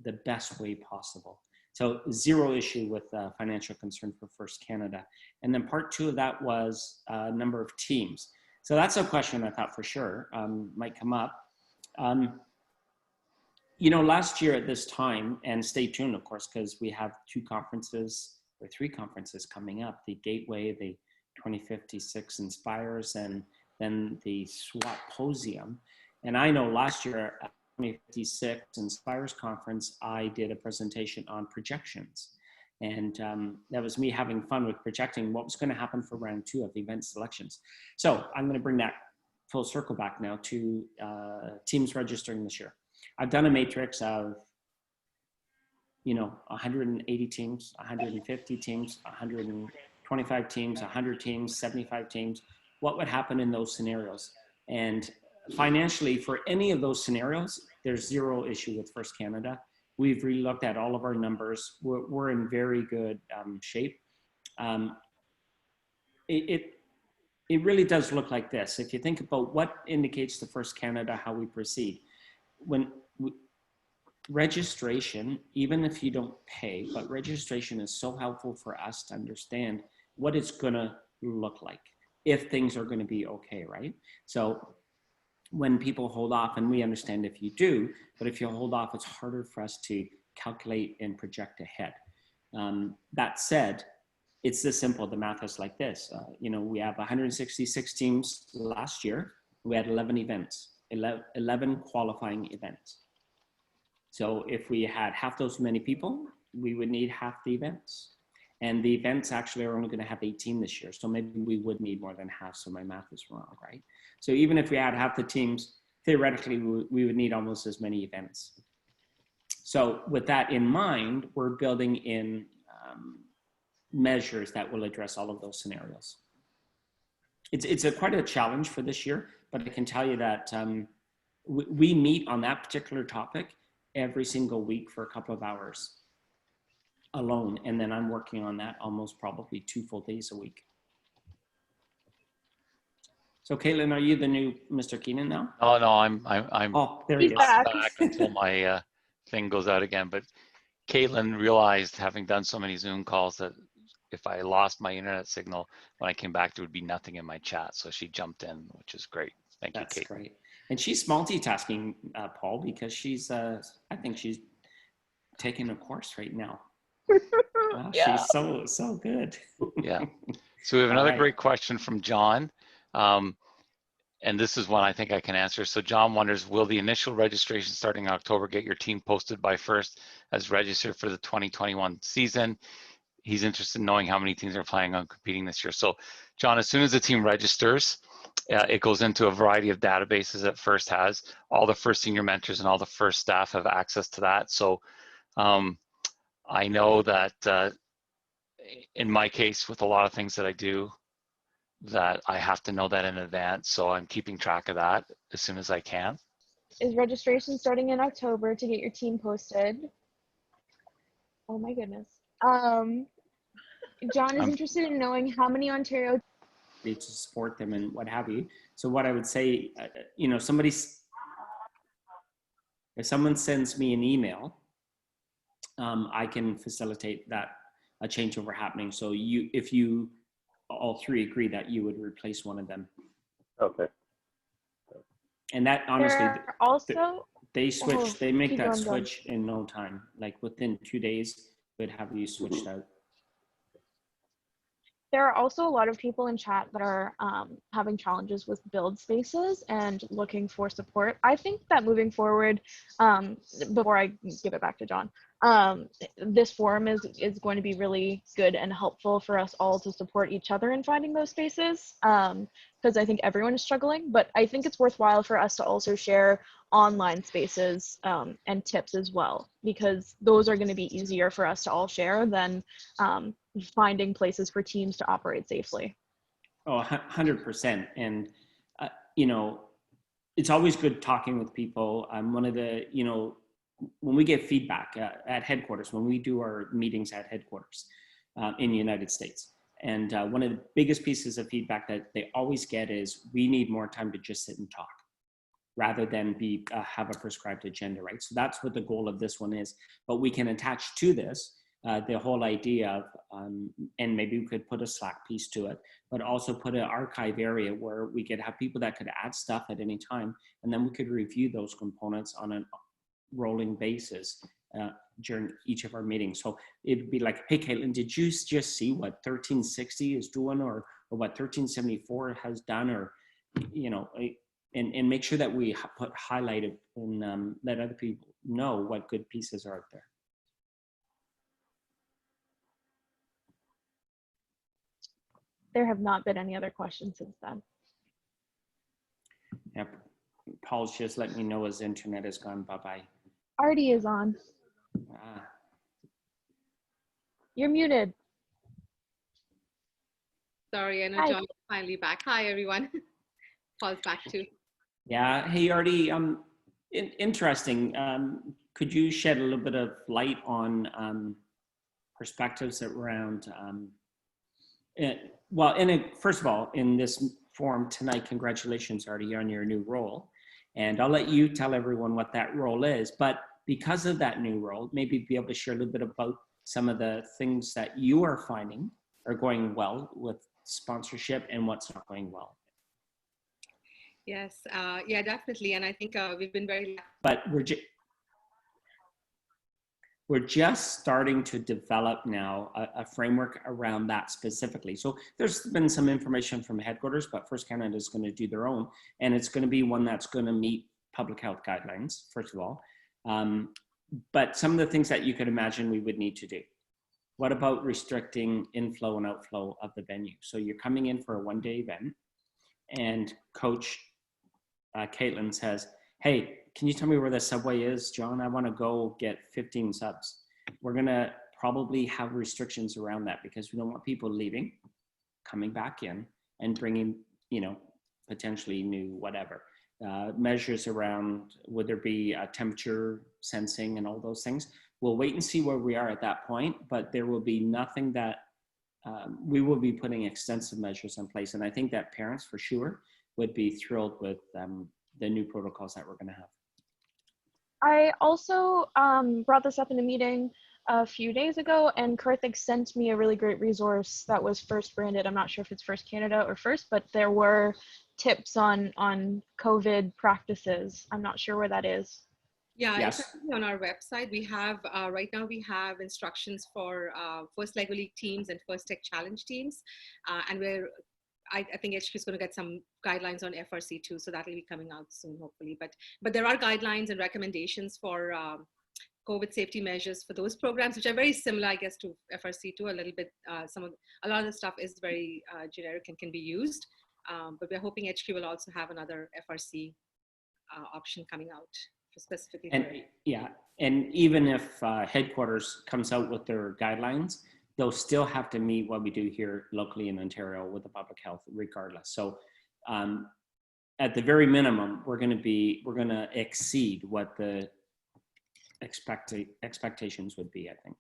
the best way possible. So zero issue with financial concern for FIRST Canada. And then part two of that was number of teams. So that's a question I thought for sure might come up. You know, last year at this time, and stay tuned, of course, because we have three conferences coming up, the Gateway, the 2056 Inspires, and then the SWAT-posium. And I know last year at 2056 Inspires conference, I did a presentation on projections. And that was me having fun with projecting what was going to happen for round two of event selections. So I'm going to bring that full circle back now to teams registering this year. I've done a matrix of, you know, 180 teams, 150 teams, 125 teams, 100 teams, 75 teams. What would happen in those scenarios? And financially, for any of those scenarios, there's zero issue with FIRST Canada. We've re-looked at all of our numbers. We're in very good shape. It really does look like this. If you think about what indicates to FIRST Canada how we proceed, registration, even if you don't pay, but registration is so helpful for us to understand what it's gonna look like if things are gonna be okay, right? So when people hold off, and we understand if you do, but if you hold off, it's harder for us to calculate and project ahead. That said, it's this simple, the math is like this. You know, we have 166 teams last year. We had 11 events, 11 qualifying events. So if we had half those many people, we would need half the events. And the events actually are only going to have 18 this year. So maybe we would need more than half. So my math is wrong, right? So even if we had half the teams, theoretically, we would need almost as many events. So with that in mind, we're building in measures that will address all of those scenarios. It's quite a challenge for this year, but I can tell you that we meet on that particular topic every single week for a couple of hours. alone. And then I'm working on that almost probably 2 full days a week. So Caitlin, are you the new Mr. Keenan now? Oh no, I'm Oh, there he He's is. back. back until my thing goes out again. But Caitlin realized, having done so many Zoom calls, that if I lost my internet signal when I came back, there would be nothing in my chat. So she jumped in, which is great. Thank you, That's Kate. great. And she's multitasking, Paul, because she's, I think she's taking a course right now. Wow, Yeah. she's so good. Yeah. So we have All another right. great question from John. And this is one I think I can answer. So John wonders, will the initial registration starting in October get your team posted by first as registered for the 2021 season? He's interested in knowing how many teams are planning on competing this year. So John, as soon as the team registers, it goes into a variety of databases that FIRST has. All the FIRST senior mentors and all the FIRST staff have access to that. So I know that in my case, with a lot of things that I do, that I have to know that in advance. So I'm keeping track of that as soon as I can. Is registration starting in October to get your team posted? Oh my goodness. John is interested in knowing how many Ontario To support them and what have you. So what I would say, you know, if someone sends me an email, I can facilitate that a changeover happening. So if you all three agree that you would replace one of them, Okay. and that honestly, There are also they switch, they make keep that going, John. switch in no time. Like within 2 days, would have you switched out. There are also a lot of people in chat that are having challenges with build spaces and looking for support. I think that moving forward, before I give it back to John, this forum is going to be really good and helpful for us all to support each other in finding those spaces, because I think everyone is struggling, but I think it's worthwhile for us to also share online spaces and tips as well, because those are going to be easier for us to all share than finding places for teams to operate safely. Oh, 100%. And, you know, it's always good talking with people. One of the, you know, when we get feedback at headquarters, when we do our meetings at headquarters in the United States, and one of the biggest pieces of feedback that they always get is we need more time to just sit and talk rather than have a prescribed agenda, right? So that's what the goal of this one is. But we can attach to this the whole idea of, and maybe we could put a Slack piece to it, but also put an archive area where we could have people that could add stuff at any time, and then we could review those components on a rolling basis during each of our meetings. So it'd be like, hey, Caitlin, did you just see what 1360 is doing, or what 1374 has done, or, you know, and make sure that we highlight it and let other people know what good pieces are out there. There have not been any other questions since then. Yep. Paul's just let me know his internet is gone. Bye-bye. Artie is on. You're muted. Sorry, I know Hi. John is finally back. Hi, everyone. Paul's back too. Yeah. Hey, Artie. Interesting. Could you shed a little bit of light on perspectives around? First of all, in this forum tonight, congratulations, Artie, on your new role. And I'll let you tell everyone what that role is. But because of that new role, maybe be able to share a little bit about some of the things that you are finding are going well with sponsorship and what's not going well. Yes, yeah, definitely. And I think we've been very... But we're just starting to develop now a framework around that specifically. So there's been some information from headquarters, but First Canada is going to do their own, and it's going to be one that's going to meet public health guidelines, first of all. But some of the things that you could imagine we would need to do. What about restricting inflow and outflow of the venue? So you're coming in for a one-day event, and Coach Caitlin says, hey, can you tell me where the subway is, John? I want to go get 15 subs. We're going to probably have restrictions around that because we don't want people leaving, coming back in, and bringing, you know, potentially new whatever. Measures around, would there be a temperature sensing and all those things? we'll wait and see where we are at that point, but there will be nothing that we will be putting extensive measures in place. And I think that parents for sure would be thrilled with the new protocols that we're going to have. I also brought this up in a meeting a few days ago, and Karthik sent me a really great resource that was FIRST branded. I'm not sure if it's FIRST Canada or FIRST, but there were tips on COVID practices. I'm not sure where that is. Yeah, Yes. it's actually on our website. We have, right now we have instructions for First Lego League teams and First Tech Challenge teams. And I think HQ is going to get some guidelines on FRC too. So that will be coming out soon, hopefully. But there are guidelines and recommendations for COVID safety measures for those programs, which are very similar, I guess, to FRC too, a little bit. A lot of the stuff is very generic and can be used. But we're hoping HQ will also have another FRC option coming out. Specifically and even if headquarters comes out with their guidelines, they'll still have to meet what we do here locally in Ontario with the public health regardless. So at the very minimum, we're going to exceed what the expectations would be, I think.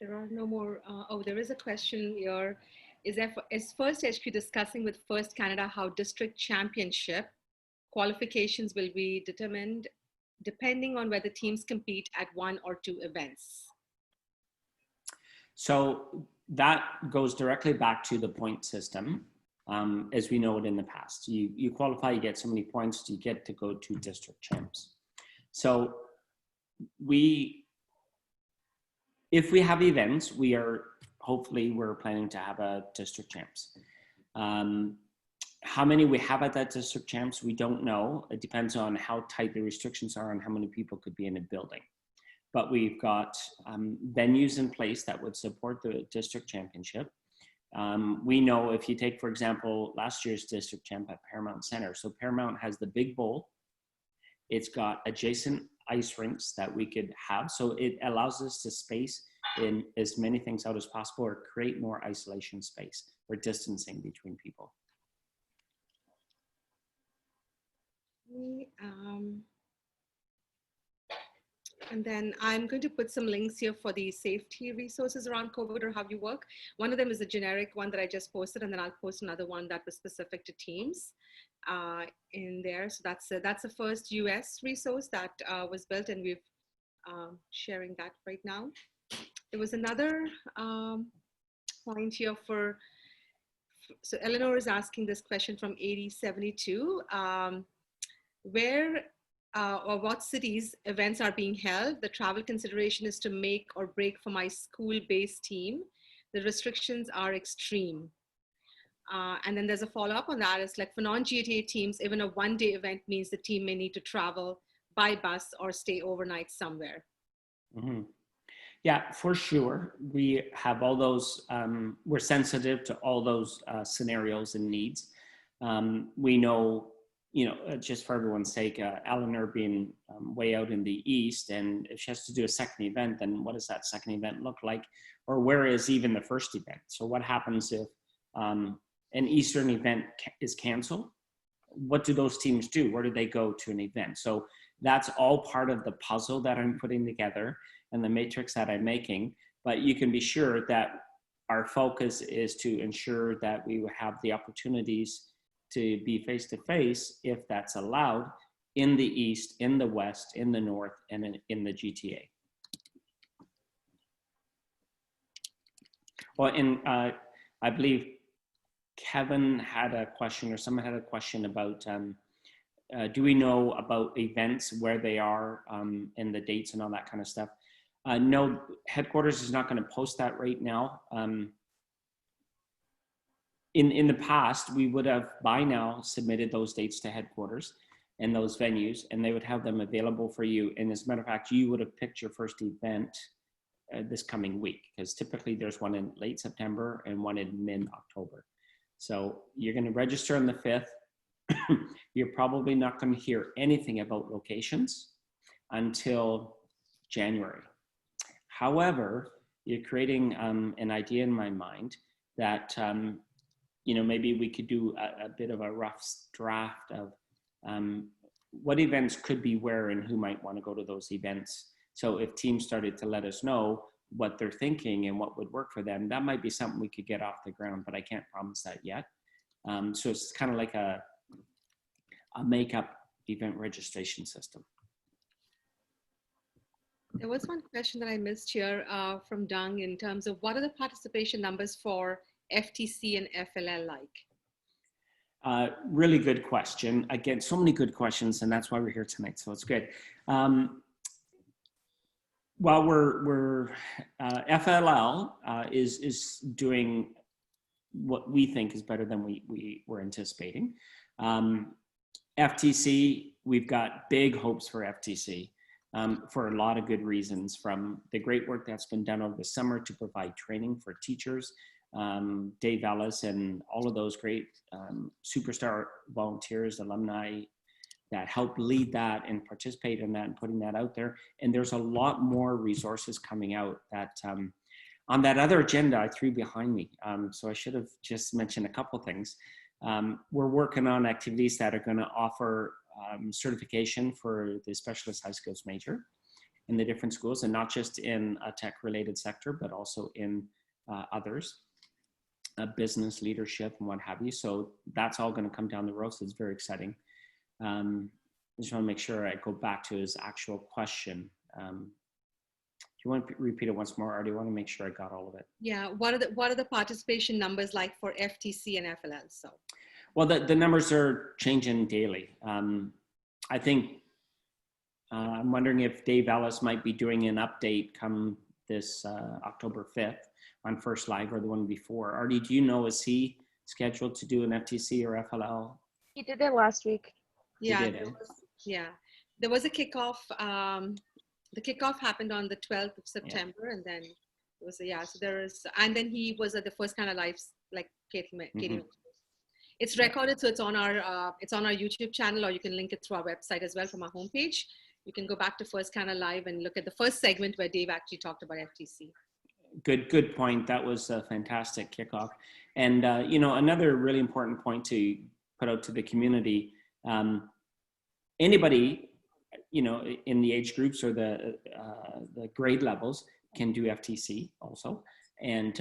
There are no more. Oh, there is a question here. Is First HQ discussing with First Canada how district championship qualifications will be determined depending on whether teams compete at 1 or 2 events? So that goes directly back to the point system, as we know it in the past. You qualify, you get so many points, you get to go to district champs. So if we have events, hopefully we're planning to have a district champs. How many we have at that district champs, we don't know. It depends on how tight the restrictions are and how many people could be in a building. But we've got venues in place that would support the district championship. We know if you take, for example, last year's district champ at Paramount Center. So Paramount has the big bowl. It's got adjacent ice rinks that we could have. So it allows us to space in as many things out as possible or create more isolation space or distancing between people. And then I'm going to put some links here for the safety resources around COVID or how you work. One of them is a generic one that I just posted, and then I'll post another one that was specific to teams in there. So that's the first US resource that was built, and we're sharing that right now. There was another point here so Eleanor is asking this question from 8072. Where or what cities events are being held? The travel consideration is to make or break for my school-based team. The restrictions are extreme. And then there's a follow-up on that. It's like for non-GTA teams, even a one-day event means the team may need to travel by bus or stay overnight somewhere. Mm-hmm. Yeah, for sure. We have all those, we're sensitive to all those scenarios and needs. We know, just for everyone's sake, Eleanor being way out in the east, and if she has to do a second event, then what does that second event look like? Or where is even the first event? So what happens if an Eastern event is canceled? What do those teams do? Where do they go to an event? So that's all part of the puzzle that I'm putting together and the matrix that I'm making. But you can be sure that our focus is to ensure that we have the opportunities to be face-to-face, if that's allowed, in the East, in the West, in the North, and in the GTA. Well, and I believe Kevin had a question, or someone had a question about, do we know about events, where they are, and the dates and all that kind of stuff? No, headquarters is not going to post that right now. In the past, we would have by now submitted those dates to headquarters and those venues, and they would have them available for you. And as a matter of fact, you would have picked your first event this coming week, because typically there's one in late September and one in mid-October. So you're going to register on the 5th. You're probably not going to hear anything about locations until January. However, you're creating an idea in my mind that maybe we could do a bit of a rough draft of what events could be where and who might want to go to those events. So if teams started to let us know what they're thinking and what would work for them, that might be something we could get off the ground, but I can't promise that yet. So it's kind of like a make-up event registration system. There was one question that I missed here from Dung in terms of what are the participation numbers for FTC and FLL like? Really good question. Again, so many good questions, and that's why we're here tonight. So it's good. While we're FLL is doing what we think is better than we were anticipating. FTC, we've got big hopes for FTC for a lot of good reasons, from the great work that's been done over the summer to provide training for teachers. Dave Ellis and all of those great superstar volunteers, alumni that helped lead that and participate in that and putting that out there. And there's a lot more resources coming out that on that other agenda I threw behind me. So I should have just mentioned a couple things. We're working on activities that are going to offer certification for the specialist high skills major in the different schools, and not just in a tech related sector, but also in others. Business leadership and what have you. So that's all going to come down the road. So it's very exciting. I just want to make sure I go back to his actual question. Do you want to repeat it once more, or do you want to make sure I got all of it? Yeah, what are the participation numbers like for FTC and FLL? So, well, the numbers are changing daily. I think I'm wondering if Dave Ellis might be doing an update come this October 5th on First Live, or the one before. Artie, do you know, is he scheduled to do an FTC or FLL? He did it last week. yeah, did, there was a kickoff. The kickoff happened on the 12th of September, and then it was so there is, and then he was at the first kind of live, like Katie mentioned. It's recorded, so it's on our YouTube channel, or you can link it through our website as well from our homepage. You can go back to First Kind of Live and look at the first segment where Dave actually talked about FTC. Good point. That was a fantastic kickoff. And, another really important point to put out to the community, anybody, in the age groups or the grade levels can do FTC also. And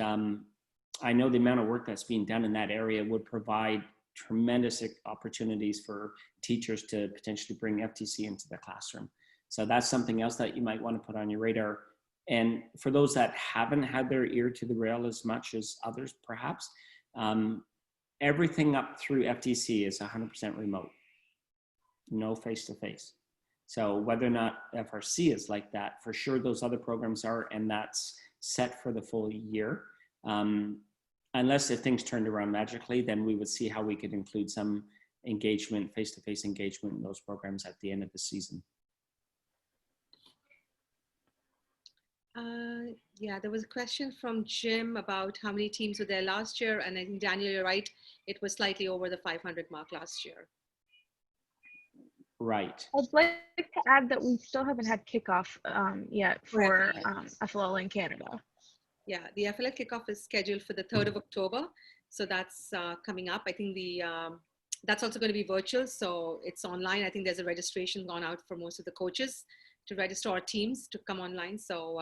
I know the amount of work that's being done in that area would provide tremendous opportunities for teachers to potentially bring FTC into the classroom. So that's something else that you might want to put on your radar. And for those that haven't had their ear to the rail as much as others, perhaps, everything up through FTC is 100% remote, no face-to-face. So whether or not FRC is like that, for sure those other programs are, and that's set for the full year. Unless if things turned around magically, then we would see how we could include some engagement, face-to-face engagement in those programs at the end of the season. There was a question from Jim about how many teams were there last year. And I think, Daniel, you're right. It was slightly over the 500 mark last year. Right. I'd like to add that we still haven't had kickoff yet for FLL in Canada. Yeah, the FLL kickoff is scheduled for the 3rd of October. So that's coming up. I think that's also going to be virtual. So it's online. I think there's a registration gone out for most of the coaches to register our teams to come online. So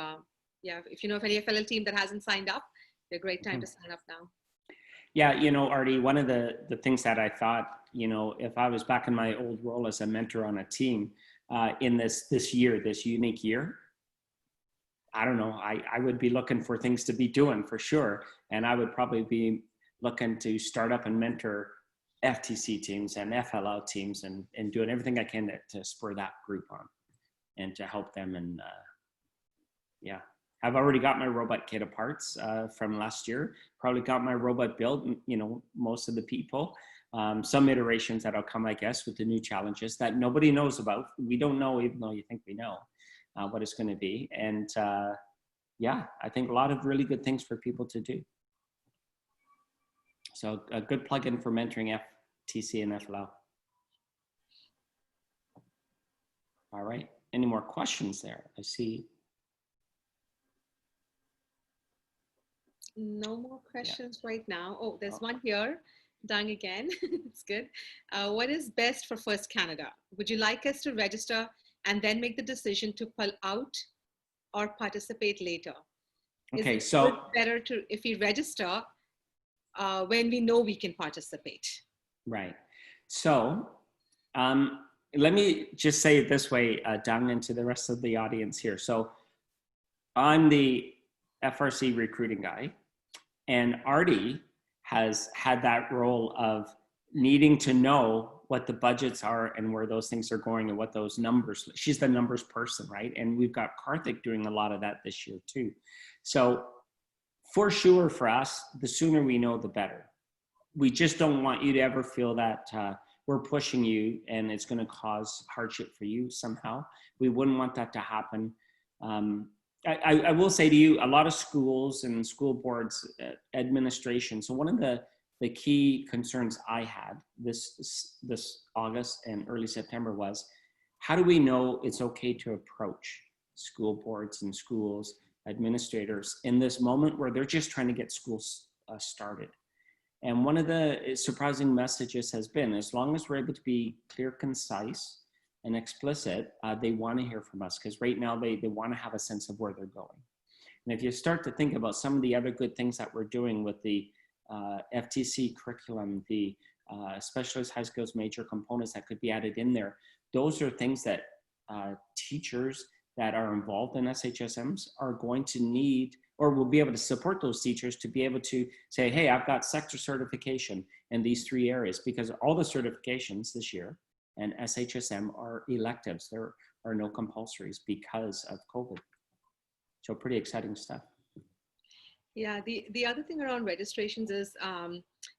if you know of any FLL team that hasn't signed up, they're a great time to sign up now. Yeah, Artie, one of the things that I thought, if I was back in my old role as a mentor on a team in this unique year, I don't know, I would be looking for things to be doing for sure. And I would probably be looking to start up and mentor FTC teams and FLL teams and doing everything I can to spur that group on and to help them. And I've already got my robot kit of parts from last year, probably got my robot built, most of the people, some iterations that'll come, I guess, with the new challenges that nobody knows about. We don't know, even though you think we know what it's going to be. And I think a lot of really good things for people to do. So a good plug-in for mentoring FTC and FLL. All right. Any more questions there? I see. No more questions right now. Oh, there's one here. Dang again. It's good. What is best for First Canada? Would you like us to register and then make the decision to pull out or participate later? Okay, Is so it better to if we register when we know we can participate? right. So let me just say it this way, Dang, and to the rest of the audience here. So I'm the FRC recruiting guy, and Artie has had that role of needing to know what the budgets are and where those things are going and what those numbers, she's the numbers person, right? And we've got Karthik doing a lot of that this year too. So for sure for us, the sooner we know, the better. We just don't want you to ever feel that we're pushing you and it's going to cause hardship for you somehow. We wouldn't want that to happen. I will say to you, a lot of schools and school boards, administration. So one of the key concerns I had this August and early September was, how do we know it's okay to approach school boards and schools, administrators in this moment where they're just trying to get schools started? And one of the surprising messages has been, as long as we're able to be clear, concise, and explicit, they want to hear from us, because right now they want to have a sense of where they're going. And if you start to think about some of the other good things that we're doing with the FTC curriculum, the specialized high skills major components that could be added in there, those are things that teachers that are involved in SHSMs are going to need, or will be able to support those teachers to be able to say, hey, I've got sector certification in these 3 areas, because all the certifications this year and SHSM are electives. There are no compulsories because of COVID. So pretty exciting stuff. Yeah, the other thing around registrations is,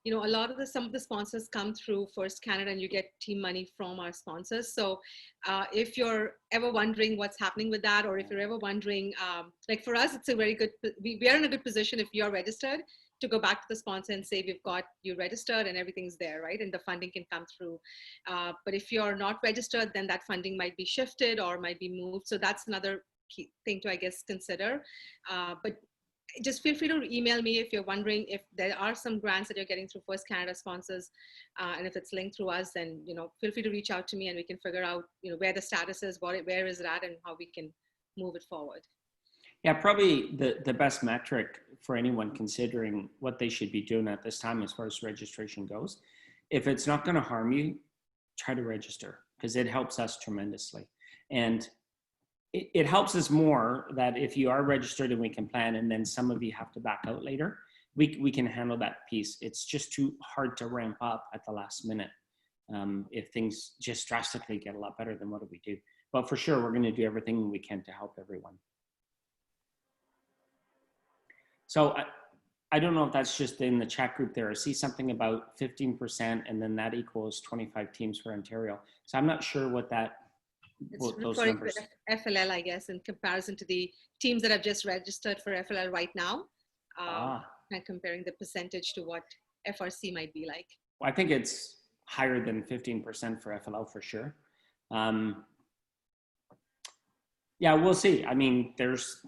you know, a lot of some of the sponsors come through First Canada and you get team money from our sponsors. So if you're ever wondering what's happening with that, or if you're ever wondering, like for us, it's a very good, we are in a good position if you're registered to go back to the sponsor and say, we've got you registered and everything's there, right? And the funding can come through. But if you're not registered, then that funding might be shifted or might be moved. So that's another key thing to, I guess, consider. But just feel free to email me if you're wondering if there are some grants that you're getting through First Canada sponsors, and if it's linked through us, then, you know, feel free to reach out to me and we can figure out, you know, where the status is, where is it at, and how we can move it forward. Yeah, probably the best metric for anyone considering what they should be doing at this time as far as registration goes, if it's not going to harm you, try to register, because it helps us tremendously. And it helps us more that if you are registered and we can plan, and then some of you have to back out later, we can handle that piece. It's just too hard to ramp up at the last minute if things just drastically get a lot better. Then what do we do? But for sure, we're going to do everything we can to help everyone. So I don't know if that's just in the chat group there. I see something about 15%, and then that equals 25 teams for Ontario. So I'm not sure what that, It's those referring numbers. to FLL, I guess, in comparison to the teams that have just registered for FLL right now, and comparing the percentage to what FRC might be like. Well, I think it's higher than 15% for FLL for sure. Yeah, we'll see. I mean, there's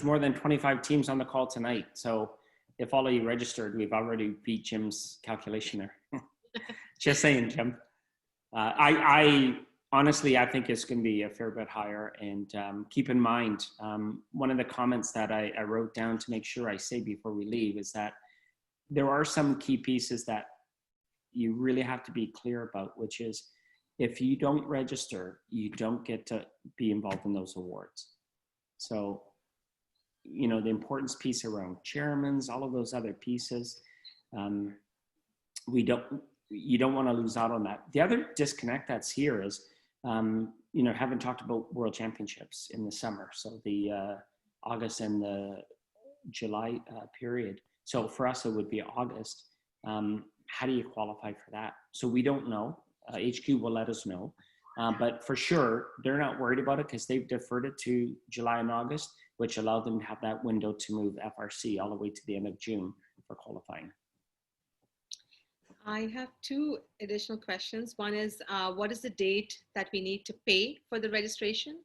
more than 25 teams on the call tonight. So if all of you registered, we've already beat Jim's calculation there. Just saying, Jim. Honestly, I think it's going to be a fair bit higher. And keep in mind, one of the comments that I wrote down to make sure I say before we leave is that there are some key pieces that you really have to be clear about, which is if you don't register, you don't get to be involved in those awards. So, you know, the importance piece around chairmans, all of those other pieces, you don't want to lose out on that. The other disconnect that's here is, you know, haven't talked about World Championships in the summer. So the August and the July period. So for us, it would be August. How do you qualify for that? So we don't know. HQ will let us know. But for sure, they're not worried about it because they've deferred it to July and August, which allowed them to have that window to move FRC all the way to the end of June for qualifying. I have two additional questions. One is, what is the date that we need to pay for the registration?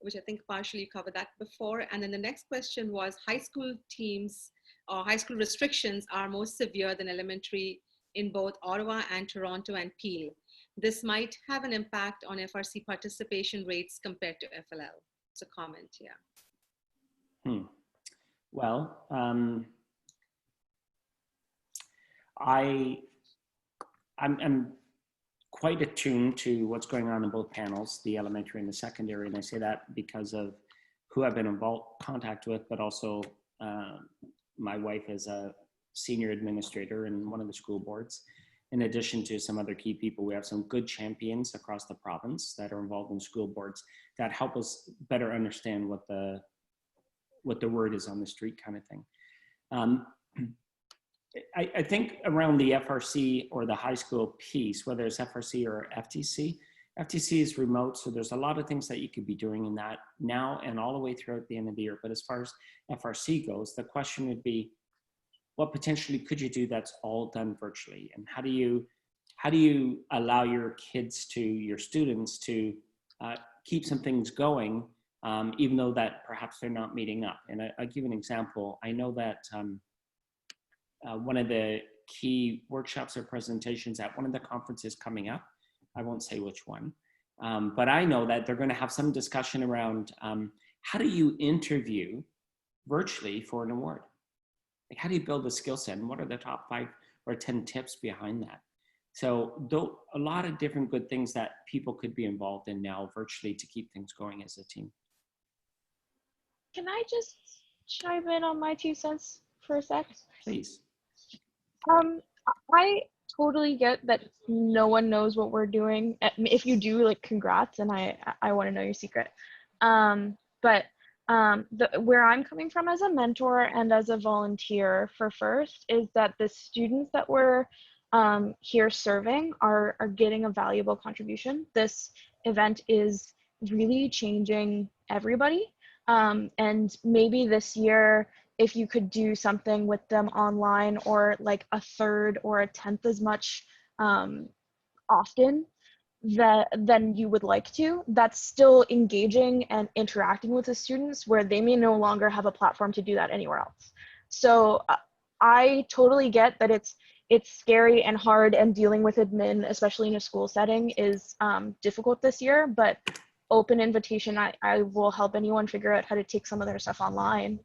Which I think partially covered that before. And then the next question was high school teams or high school restrictions are more severe than elementary in both Ottawa and Toronto and Peel. This might have an impact on FRC participation rates compared to FLL. It's a comment, yeah. Well, I'm quite attuned to what's going on in both panels, the elementary and the secondary, and I say that because of who I've been in contact with, but also my wife is a senior administrator in one of the school boards. In addition to some other key people, we have some good champions across the province that are involved in school boards that help us better understand what the word is on the street kind of thing. I think around the FRC or the high school piece, whether it's FRC or FTC, FTC is remote, so there's a lot of things that you could be doing in that now and all the way throughout the end of the year. But as far as FRC goes, the question would be, what potentially could you do that's all done virtually? And how do you allow your kids to, your students to keep some things going, even though that perhaps they're not meeting up? And I'll give an example. I know that one of the key workshops or presentations at one of the conferences coming up, I won't say which one, but I know that they're going to have some discussion around how do you interview virtually for an award? Like, how do you build a skill set, and what are the top 5 or 10 tips behind that? So a lot of different good things that people could be involved in now virtually to keep things going as a team. Can I just chime in on my 2 cents for a sec? Please. I totally get that no one knows what we're doing. If you do, like, congrats, and I want to know your secret. But where I'm coming from as a mentor and as a volunteer for FIRST is that the students that we're here serving are getting a valuable contribution. This event is really changing everybody. And maybe this year, if you could do something with them online or like a third or a tenth as much often than you would like to, that's still engaging and interacting with the students where they may no longer have a platform to do that anywhere else. So I totally get that it's scary and hard, and dealing with admin, especially in a school setting, is difficult this year, but open invitation, I will help anyone figure out how to take some of their stuff online.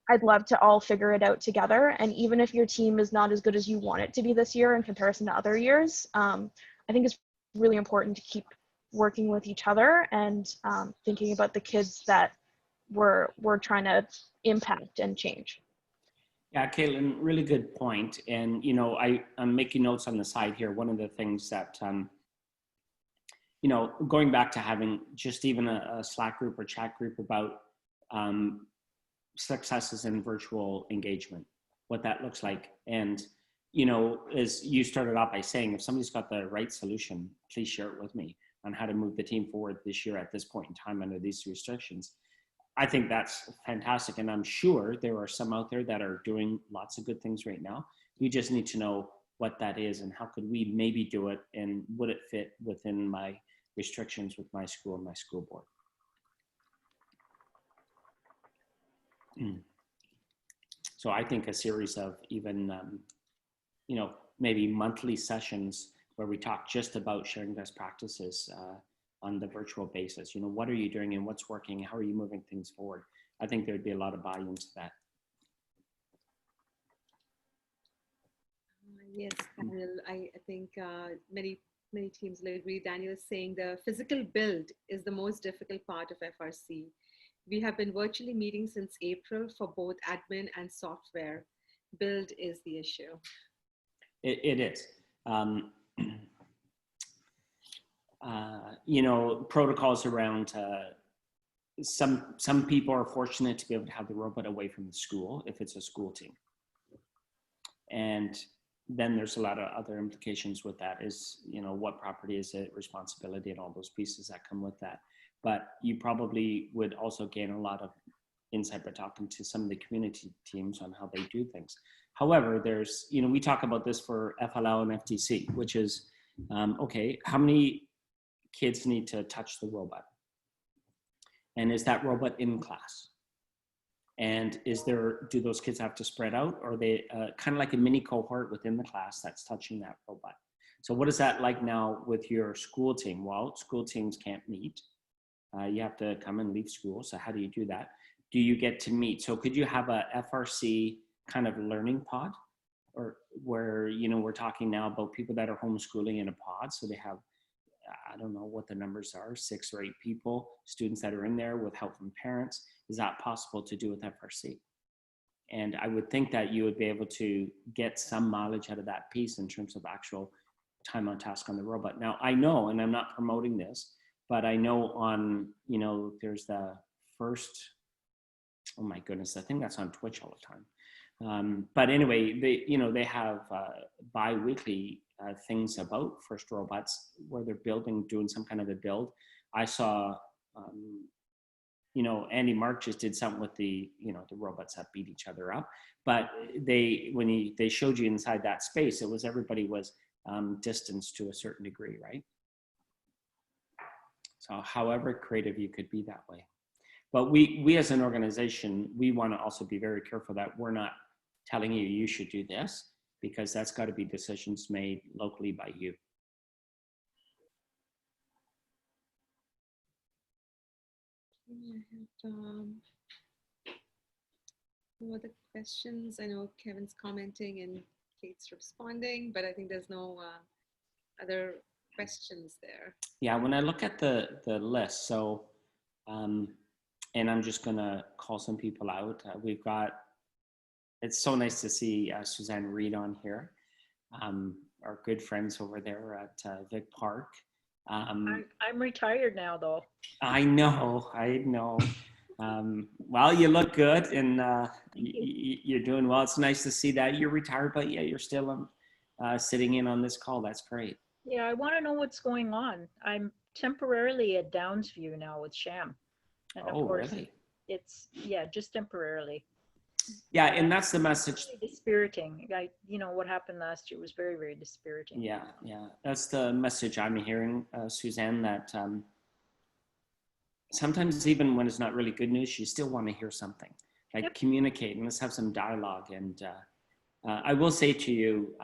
I'd love to all figure it out together. And even if your team is not as good as you want it to be this year in comparison to other years, I think it's really important to keep working with each other and thinking about the kids that we're trying to impact and change. Yeah, Caitlin, really good point. And, you know, I'm making notes on the side here. One of the things that, you know, going back to having just even a Slack group or chat group about successes in virtual engagement, what that looks like. And, you know, as you started off by saying, if somebody's got the right solution, please share it with me on how to move the team forward this year at this point in time under these restrictions. I think that's fantastic. And I'm sure there are some out there that are doing lots of good things right now. We just need to know what that is and how could we maybe do it, and would it fit within my restrictions with my school and my school board. So I think a series of even, you know, maybe monthly sessions where we talk just about sharing best practices on the virtual basis. You know, what are you doing and what's working? How are you moving things forward? I think there'd be a lot of buy-in to that. Yes, Daniel, I think many teams will agree. Daniel is saying the physical build is the most difficult part of FRC. We have been virtually meeting since April for both admin and software. Build is the issue. It is. You know, protocols around some people are fortunate to be able to have the robot away from the school if it's a school team. And then there's a lot of other implications with that, is, you know, what property is it, responsibility, and all those pieces that come with that. But you probably would also gain a lot of insight by talking to some of the community teams on how they do things. However, there's, you know, we talk about this for FLL and FTC, which is, okay, how many kids need to touch the robot? And is that robot in class? And do those kids have to spread out, or are they kind of like a mini cohort within the class that's touching that robot? So what is that like now with your school team? Well, school teams can't meet. You have to come and leave school. So how do you do that? Do you get to meet? So could you have a FRC kind of learning pod, or where, you know, we're talking now about people that are homeschooling in a pod. So they have, I don't know what the numbers are, 6 or 8 people, students that are in there with help from parents. Is that possible to do with FRC? And I would think that you would be able to get some mileage out of that piece in terms of actual time on task on the robot. Now I know, and I'm not promoting this, but I know on, you know, there's the first, oh my goodness, I think that's on Twitch all the time. But anyway, they have bi-weekly things about First Robots where they're doing some kind of a build. I saw, Andy Mark just did something with the robots that beat each other up. But when they showed you inside that space, it was everybody was distanced to a certain degree, right? So however creative you could be that way. But we as an organization, we want to also be very careful that we're not telling you should do this, because that's got to be decisions made locally by you. No other questions. I know Kevin's commenting and Kate's responding, but I think there's no other questions there. Yeah, when I look at the list, so, and I'm just gonna call some people out. We've got, it's so nice to see Suzanne Reed on here, our good friends over there at Vic Park. I'm retired now, though. I know. Well, you look good, and you're doing well. It's nice to see that you're retired, but yeah, you're still sitting in on this call. That's great. Yeah, I want to know what's going on. I'm temporarily at Downsview now with Sham. And of course, really? It's, yeah, just temporarily. Yeah, and that's the message. Really dispiriting. What happened last year was very, very dispiriting. Yeah. That's the message I'm hearing, Suzanne, that sometimes even when it's not really good news, you still want to hear something. Like, yep. Communicate, and let's have some dialogue. And I will say to you,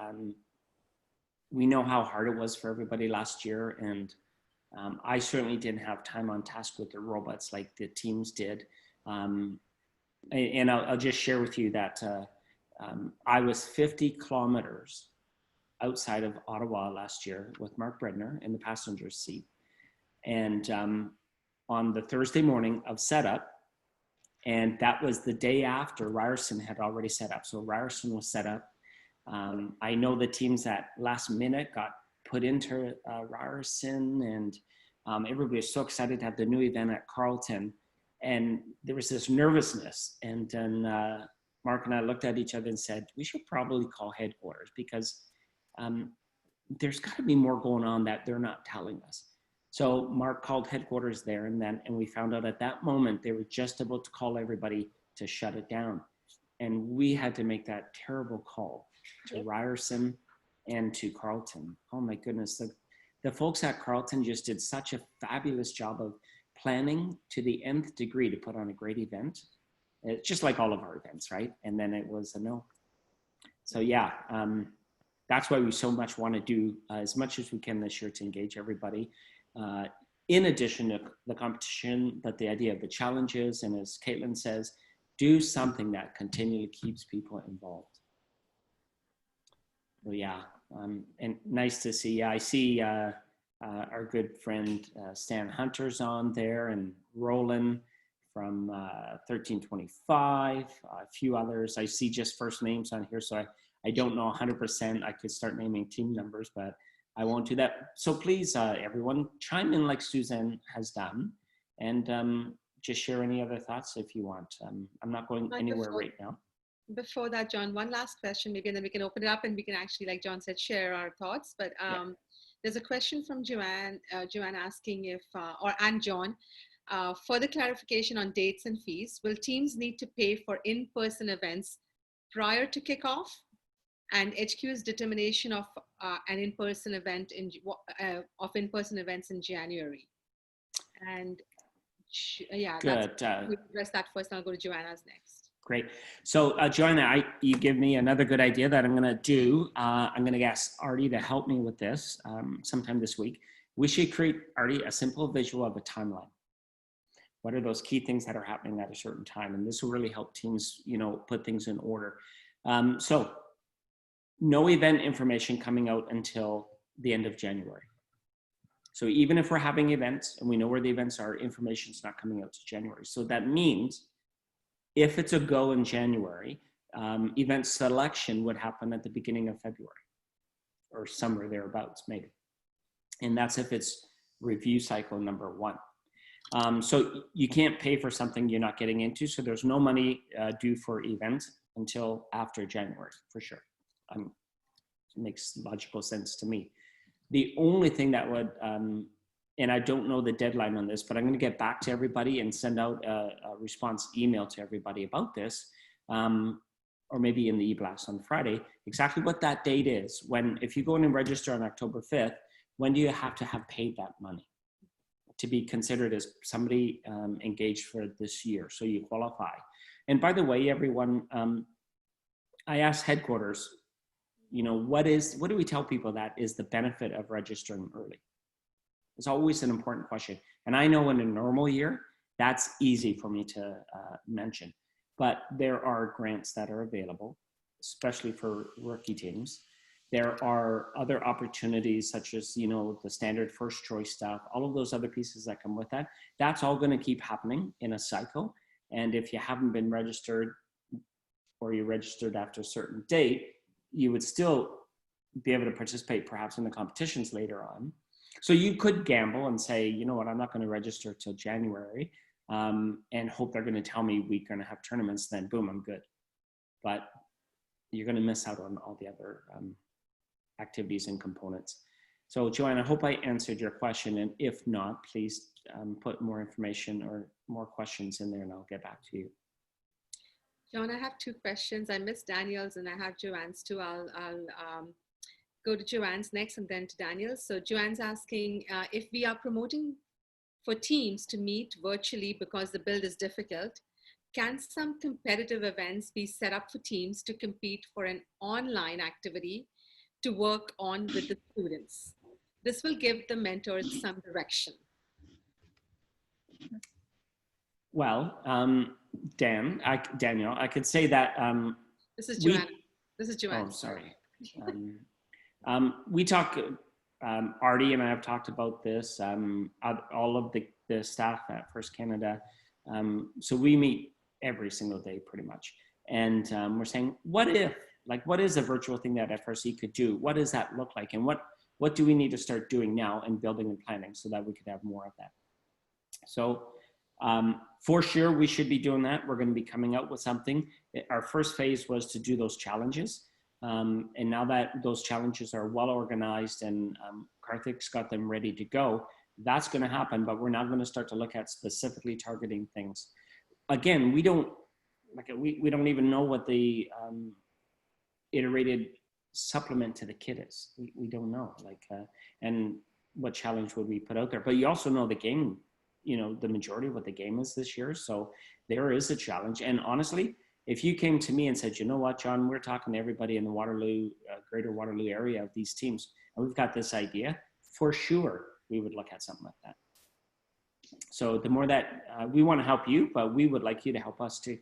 we know how hard it was for everybody last year, and I certainly didn't have time on task with the robots like the teams did. And I'll just share with you that I was 50 kilometers outside of Ottawa last year with Mark Bredner in the passenger seat. And on the Thursday morning of setup, and that was the day after Ryerson had already set up. So Ryerson was set up. I know the teams that last minute got put into Ryerson, and everybody was so excited to have the new event at Carleton. And there was this nervousness. And then Mark and I looked at each other and said, we should probably call headquarters, because there's got to be more going on that they're not telling us. So Mark called headquarters there, and we found out at that moment they were just about to call everybody to shut it down. And we had to make that terrible call to Ryerson and to Carleton. Oh my goodness, the folks at Carleton just did such a fabulous job of planning to the nth degree to put on a great event. It's just like all of our events, right? And then it was a no. So yeah, that's why we so much want to do as much as we can this year to engage everybody. In addition to the competition, but the idea of the challenges, and as Caitlin says, do something that continually keeps people involved. So yeah, and nice to see. I see our good friend Stan Hunter's on there, and Roland from 1325, a few others. I see just first names on here, so I don't know 100%. I could start naming team numbers, but I won't do that. So please, everyone, chime in like Suzanne has done, and just share any other thoughts if you want. I'm not going anywhere right now. Before that, John, one last question, maybe, and then we can open it up and we can actually, like John said, share our thoughts. But there's a question from Joanne, Joanne asking if, and John, further clarification on dates and fees. Will teams need to pay for in-person events prior to kickoff? And HQ's determination of an in-person event of in-person events in January. And yeah, good. We'll address that first, and I'll go to Joanna's next. Great. So Joanna, you give me another good idea that I'm going to do. I'm going to ask Artie to help me with this sometime this week. We should create, Artie, a simple visual of a timeline. What are those key things that are happening at a certain time? And this will really help teams, you know, put things in order. So no event information coming out until the end of January. So even if we're having events and we know where the events are, information's not coming out to January. So that means if it's a go in January, event selection would happen at the beginning of February or somewhere thereabouts maybe. And that's if it's review cycle number 1. So you can't pay for something you're not getting into. So there's no money due for events until after January for sure. It makes logical sense to me. The only thing that would, and I don't know the deadline on this, but I'm going to get back to everybody and send out a response email to everybody about this, or maybe in the e-blast on Friday, exactly what that date is. When, if you go in and register on October 5th, when do you have to have paid that money to be considered as somebody engaged for this year? So you qualify. And by the way, everyone, I asked headquarters, you know, what do we tell people that is the benefit of registering early? It's always an important question. And I know in a normal year, that's easy for me to mention, but there are grants that are available, especially for rookie teams. There are other opportunities such as, you know, the standard first choice stuff, all of those other pieces that come with that. That's all going to keep happening in a cycle. And if you haven't been registered or you registered after a certain date, you would still be able to participate perhaps in the competitions later on. So you could gamble and say, you know what, I'm not going to register till January and hope they're going to tell me we're going to have tournaments, then boom, I'm good. But you're going to miss out on all the other activities and components. So Joanne, I hope I answered your question. And if not, please put more information or more questions in there and I'll get back to you. John, I have 2 questions. I missed Daniel's and I have Joanne's too. I'll go to Joanne's next and then to Daniel's. So Joanne's asking if we are promoting for teams to meet virtually because the build is difficult, can some competitive events be set up for teams to compete for an online activity to work on with the students? This will give the mentors some direction. Well, Daniel, I could say that. This is Joanne. This is Joanne. Oh, sorry. We talk, Artie and I have talked about this, all of the staff at First Canada. So we meet every single day pretty much. And we're saying, what if, like, what is a virtual thing that FRC could do? What does that look like? And what do we need to start doing now and building and planning so that we could have more of that? So for sure, we should be doing that. We're going to be coming out with something. Our first phase was to do those challenges. And now that those challenges are well organized and Karthik's got them ready to go, that's going to happen, but we're not going to start to look at specifically targeting things. Again, we don't even know what the iterated supplement to the kit is. We don't know, and what challenge would we put out there. But you also know the game, you know, the majority of what the game is this year. So there is a challenge. And honestly, if you came to me and said, you know what, John, we're talking to everybody in the Waterloo, greater Waterloo area of these teams, and we've got this idea, for sure, we would look at something like that. So the more that we want to help you, but we would like you to help us too.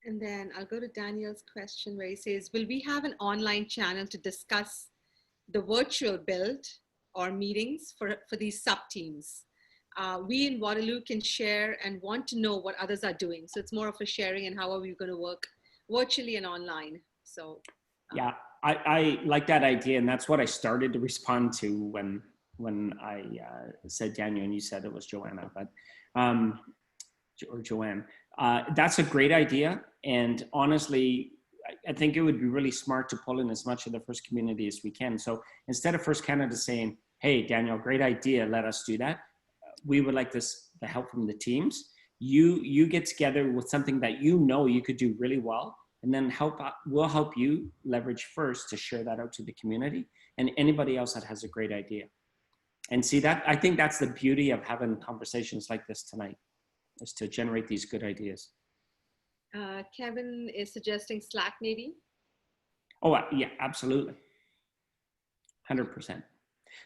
And then I'll go to Daniel's question where he says, will we have an online channel to discuss the virtual build or meetings for these sub-teams? We in Waterloo can share and want to know what others are doing. So it's more of a sharing and how are we going to work virtually and online. So yeah, I like that idea. And that's what I started to respond to when I said Daniel and you said it was Joanna, but, or Joanne. That's a great idea. And honestly, I think it would be really smart to pull in as much of the First community as we can. So instead of First Canada saying, hey, Daniel, great idea, let us do that. We would like the help from the teams. You get together with something that you know you could do really well, and then we'll help you leverage first to share that out to the community and anybody else that has a great idea. And see that, I think that's the beauty of having conversations like this tonight, is to generate these good ideas. Kevin is suggesting Slack maybe. Oh, yeah, absolutely. 100%.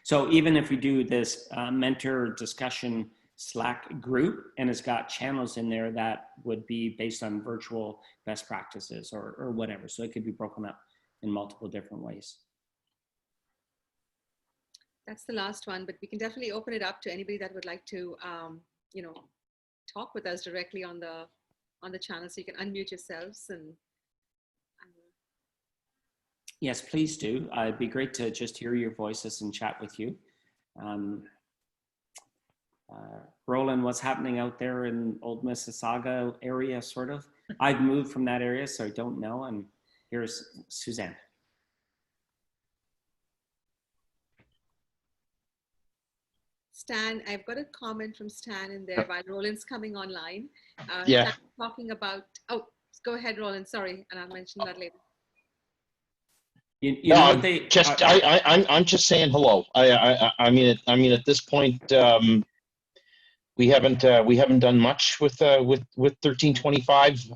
So even if we do this mentor discussion Slack group and it's got channels in there that would be based on virtual best practices or whatever. So it could be broken up in multiple different ways. That's the last one, but we can definitely open it up to anybody that would like to, you know, talk with us directly on the channel. So you can unmute yourselves and. Yes, please do. It'd be great to just hear your voices and chat with you. Roland, what's happening out there in Old Mississauga area, sort of? I've moved from that area, so I don't know. And here's Suzanne. Stan, I've got a comment from Stan in there while Roland's coming online. Yeah. Stan talking about, oh, go ahead, Roland, sorry, and I'll mention that later. You know what they just I'm just saying hello. I mean at this point we haven't done much with 1325.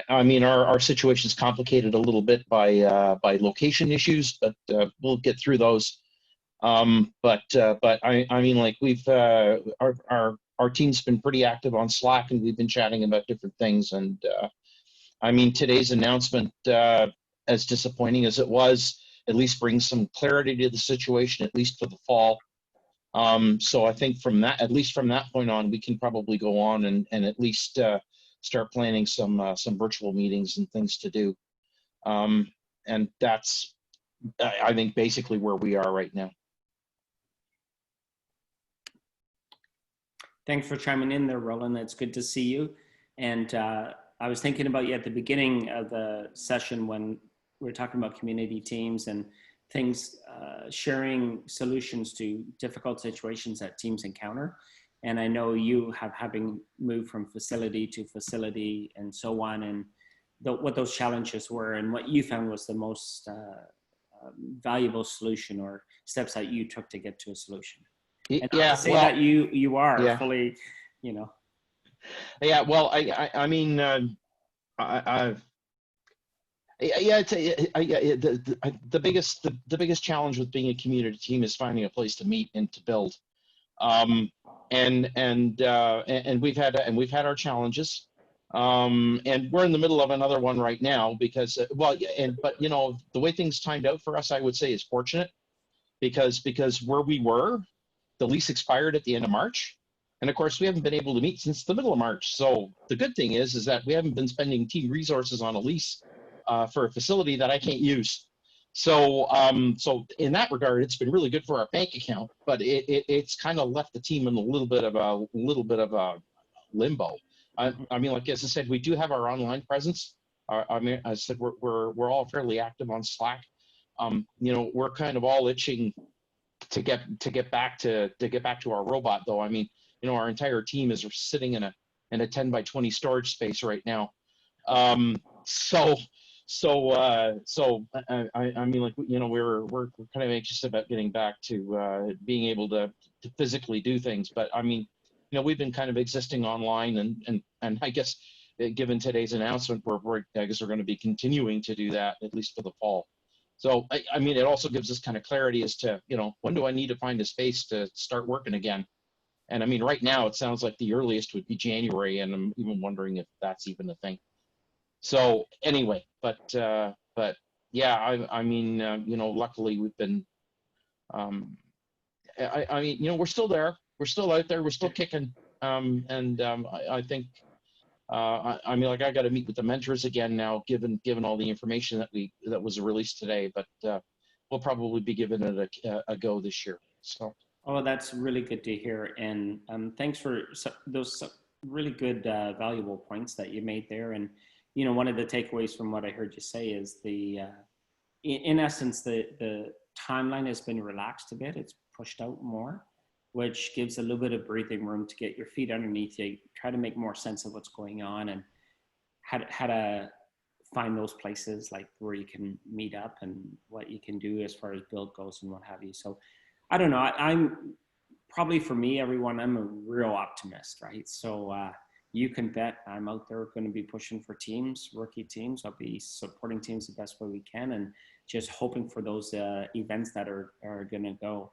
I mean our situation is complicated a little bit by location issues, but we'll get through those. But I mean, like we've our team's been pretty active on Slack, and we've been chatting about different things. And I mean, today's announcement, as disappointing as it was, at least brings some clarity to the situation, at least for the fall. So I think from that, at least from that point on, we can probably go on and at least start planning some virtual meetings and things to do. And that's, I think, basically where we are right now. Thanks for chiming in there, Roland. It's good to see you. And I was thinking about you at the beginning of the session when we were talking about community teams and things, sharing solutions to difficult situations that teams encounter. And I know you having moved from facility to facility and so on, and what those challenges were and what you found was the most valuable solution or steps that you took to get to a solution. And yeah, say well, that you are yeah. fully, you know. Yeah, well, I mean, yeah, it's the biggest challenge with being a community team is finding a place to meet and to build. And we've had our challenges. And we're in the middle of another one right now because but you know, the way things timed out for us, I would say, is fortunate because where we were, the lease expired at the end of March. And of course, we haven't been able to meet since the middle of March. So the good thing is that we haven't been spending team resources on a lease for a facility that I can't use. So so in that regard, it's been really good for our bank account, but it's kind of left the team in a little bit of a limbo. I mean, like as I said, we do have our online presence. I mean, I said we're all fairly active on Slack. You know, we're kind of all itching to get back to our robot, though. I mean, you know, our entire team is sitting in a 10 by 20 storage space right now. So I mean, like, you know, we're kind of anxious about getting back to being able to physically do things. But I mean, you know, we've been kind of existing online, and I guess given today's announcement, I guess we're going to be continuing to do that at least for the fall. So I mean, it also gives us kind of clarity as to, you know, when do I need to find a space to start working again? And I mean, right now it sounds like the earliest would be January, and I'm even wondering if that's even a thing. So anyway, but yeah, I mean, you know, luckily we've been, I mean, you know, we're still there, we're still out there, we're still kicking, and I think, I mean, like I got to meet with the mentors again now, given all the information that was released today, but we'll probably be giving it a go this year. So. Oh, that's really good to hear, and thanks for those really good, valuable points that you made there. And you know, one of the takeaways from what I heard you say is in essence, the timeline has been relaxed a bit. It's pushed out more, which gives a little bit of breathing room to get your feet underneath you, try to make more sense of what's going on, and how to find those places like where you can meet up and what you can do as far as build goes and what have you. So I don't know, I'm probably, for me, everyone, I'm a real optimist, right? So you can bet I'm out there going to be pushing for teams, rookie teams. I'll be supporting teams the best way we can, and just hoping for those events that are going to go.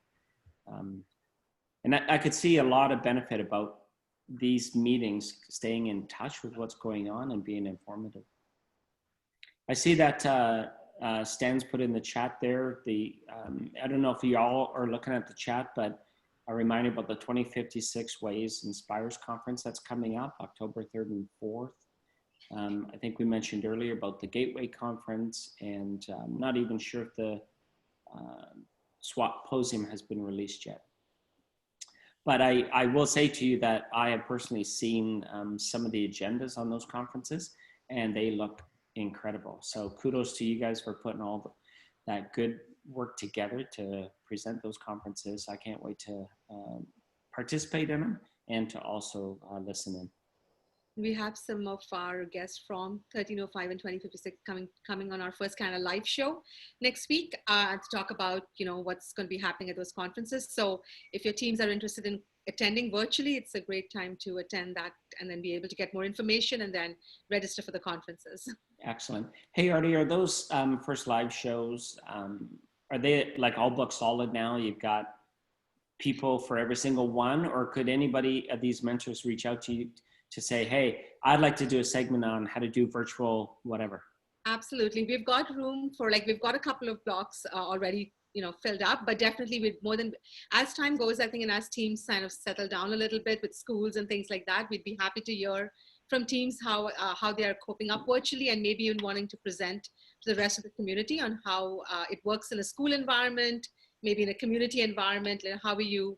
And I could see a lot of benefit about these meetings, staying in touch with what's going on and being informative. I see that Stan's put in the chat there. I don't know if you all are looking at the chat, but a reminder about the 2056 Ways Inspires conference that's coming up October 3rd and 4th. I think we mentioned earlier about the Gateway conference, and I'm not even sure if the SWAT Posium has been released yet. But I will say to you that I have personally seen some of the agendas on those conferences, and they look incredible. So kudos to you guys for putting all that good work together to present those conferences. I can't wait to participate in them and to also listen in. We have some of our guests from 1305 and 2056 coming on our First Canada live show next week to talk about, you know, what's going to be happening at those conferences. So if your teams are interested in attending virtually, it's a great time to attend that and then be able to get more information and then register for the conferences. Excellent. Hey, Artie, are those first live shows, are they like all booked solid now? You've got people for every single one, or could anybody of these mentors reach out to you to say, hey, I'd like to do a segment on how to do virtual whatever? Absolutely. We've got room for, like, we've got a couple of blocks already, you know, filled up, but definitely with more than, as time goes, I think, and as teams kind of settle down a little bit with schools and things like that, we'd be happy to hear from teams how they are coping up virtually, and maybe even wanting to present to the rest of the community on how it works in a school environment, maybe in a community environment, and how are you,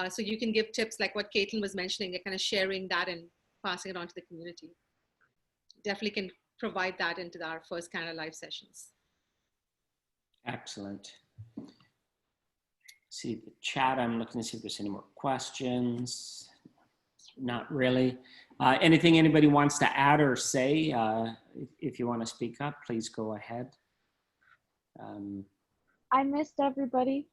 so you can give tips like what Caitlin was mentioning, kind of sharing that and passing it on to the community. Definitely can provide that into our First Canada live sessions. Excellent. See the chat, I'm looking to see if there's any more questions. Not really. Anything anybody wants to add or say? If you want to speak up, please go ahead. I missed everybody.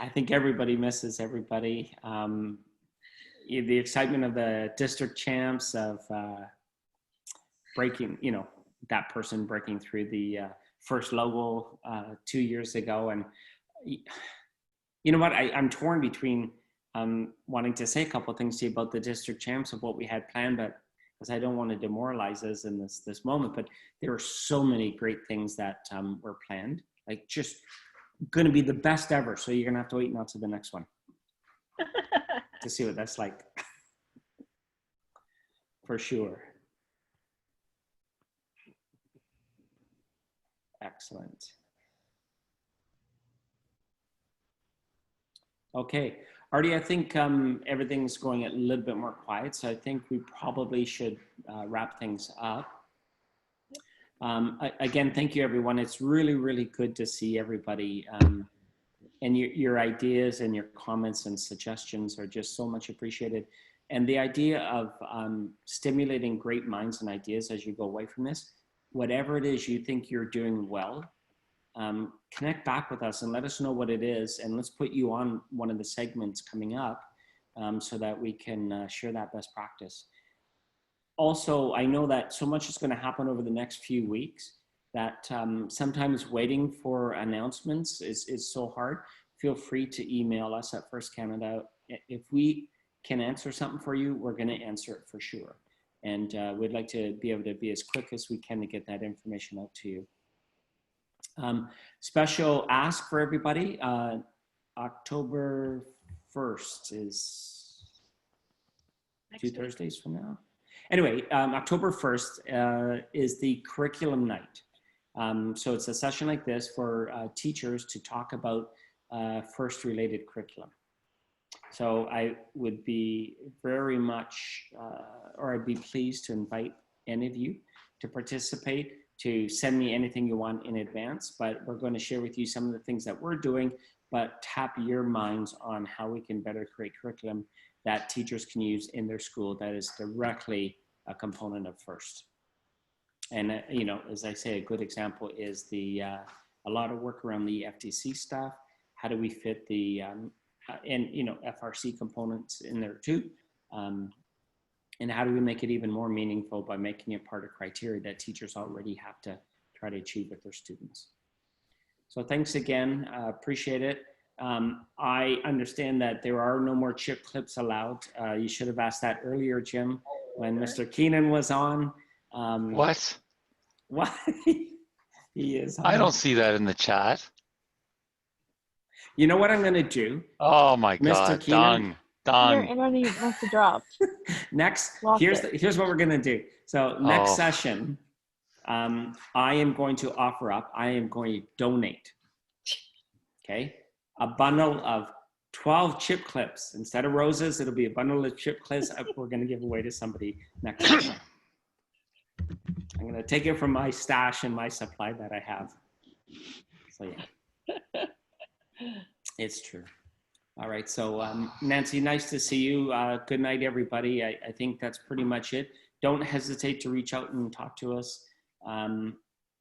I think everybody misses everybody. The excitement of the district champs, of breaking, you know, that person breaking through the first logo 2 years ago. And you know what, I'm torn between wanting to say a couple of things to you about the district champs of what we had planned, but because I don't want to demoralize us in this moment, but there are so many great things that were planned, like just going to be the best ever. So you're going to have to wait now to the next one to see what that's like. For sure. Excellent. Okay, Artie, I think everything's going a little bit more quiet, so I think we probably should wrap things up. Again, thank you, everyone. It's really, really good to see everybody. And your ideas and your comments and suggestions are just so much appreciated. And the idea of stimulating great minds and ideas as you go away from this, whatever it is you think you're doing well, connect back with us and let us know what it is. And let's put you on one of the segments coming up so that we can share that best practice. Also, I know that so much is going to happen over the next few weeks that sometimes waiting for announcements is so hard. Feel free to email us at First Canada. If we can answer something for you, we're going to answer it for sure. And we'd like to be able to be as quick as we can to get that information out to you. Special ask for everybody, October 1st is two Thursdays from now. Anyway, October 1st is the curriculum night. So it's a session like this for teachers to talk about FIRST related curriculum. So I would be very much, or I'd be pleased to invite any of you to participate, to send me anything you want in advance, but we're going to share with you some of the things that we're doing, but tap your minds on how we can better create curriculum that teachers can use in their school that is directly a component of FIRST. And, you know, as I say, a good example is a lot of work around the FTC stuff. How do we fit the and FRC components in there too. And how do we make it even more meaningful by making it part of criteria that teachers already have to try to achieve with their students? So thanks again, appreciate it. I understand that there are no more chip clips allowed. You should have asked that earlier, Jim, when Mr. Keenan was on. What? What? He is on. I don't see that in the chat. You know what I'm going to do? Oh my God, Keenan? Your Dung. internet must have dropped. Here's what we're going to do. So next session, I am going to offer up, I am going to donate, okay, a bundle of 12 chip clips. Instead of roses, it'll be a bundle of chip clips we're going to give away to somebody next session. I'm going to take it from my stash and my supply that I have. So yeah, it's true. All right, so Nancy, nice to see you. Good night, everybody. I think that's pretty much it. Don't hesitate to reach out and talk to us.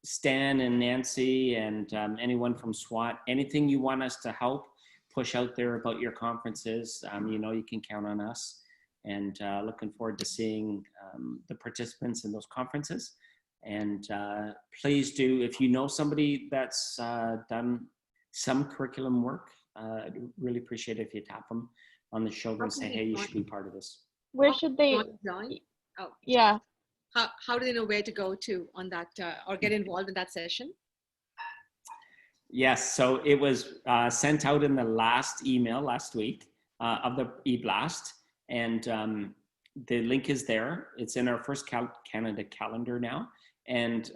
Stan and Nancy and anyone from SWAT, anything you want us to help push out there about your conferences, you can count on us. And looking forward to seeing the participants in those conferences. And please do, if you know somebody that's done some curriculum work, I'd really appreciate it if you tap them on the shoulder and say, hey, you should be part of this. Where should they join? Oh, yeah. How do they know where to go to on that or get involved in that session? Yes, so it was sent out in the last email last week of the e-blast, and the link is there. It's in our First Canada calendar now. And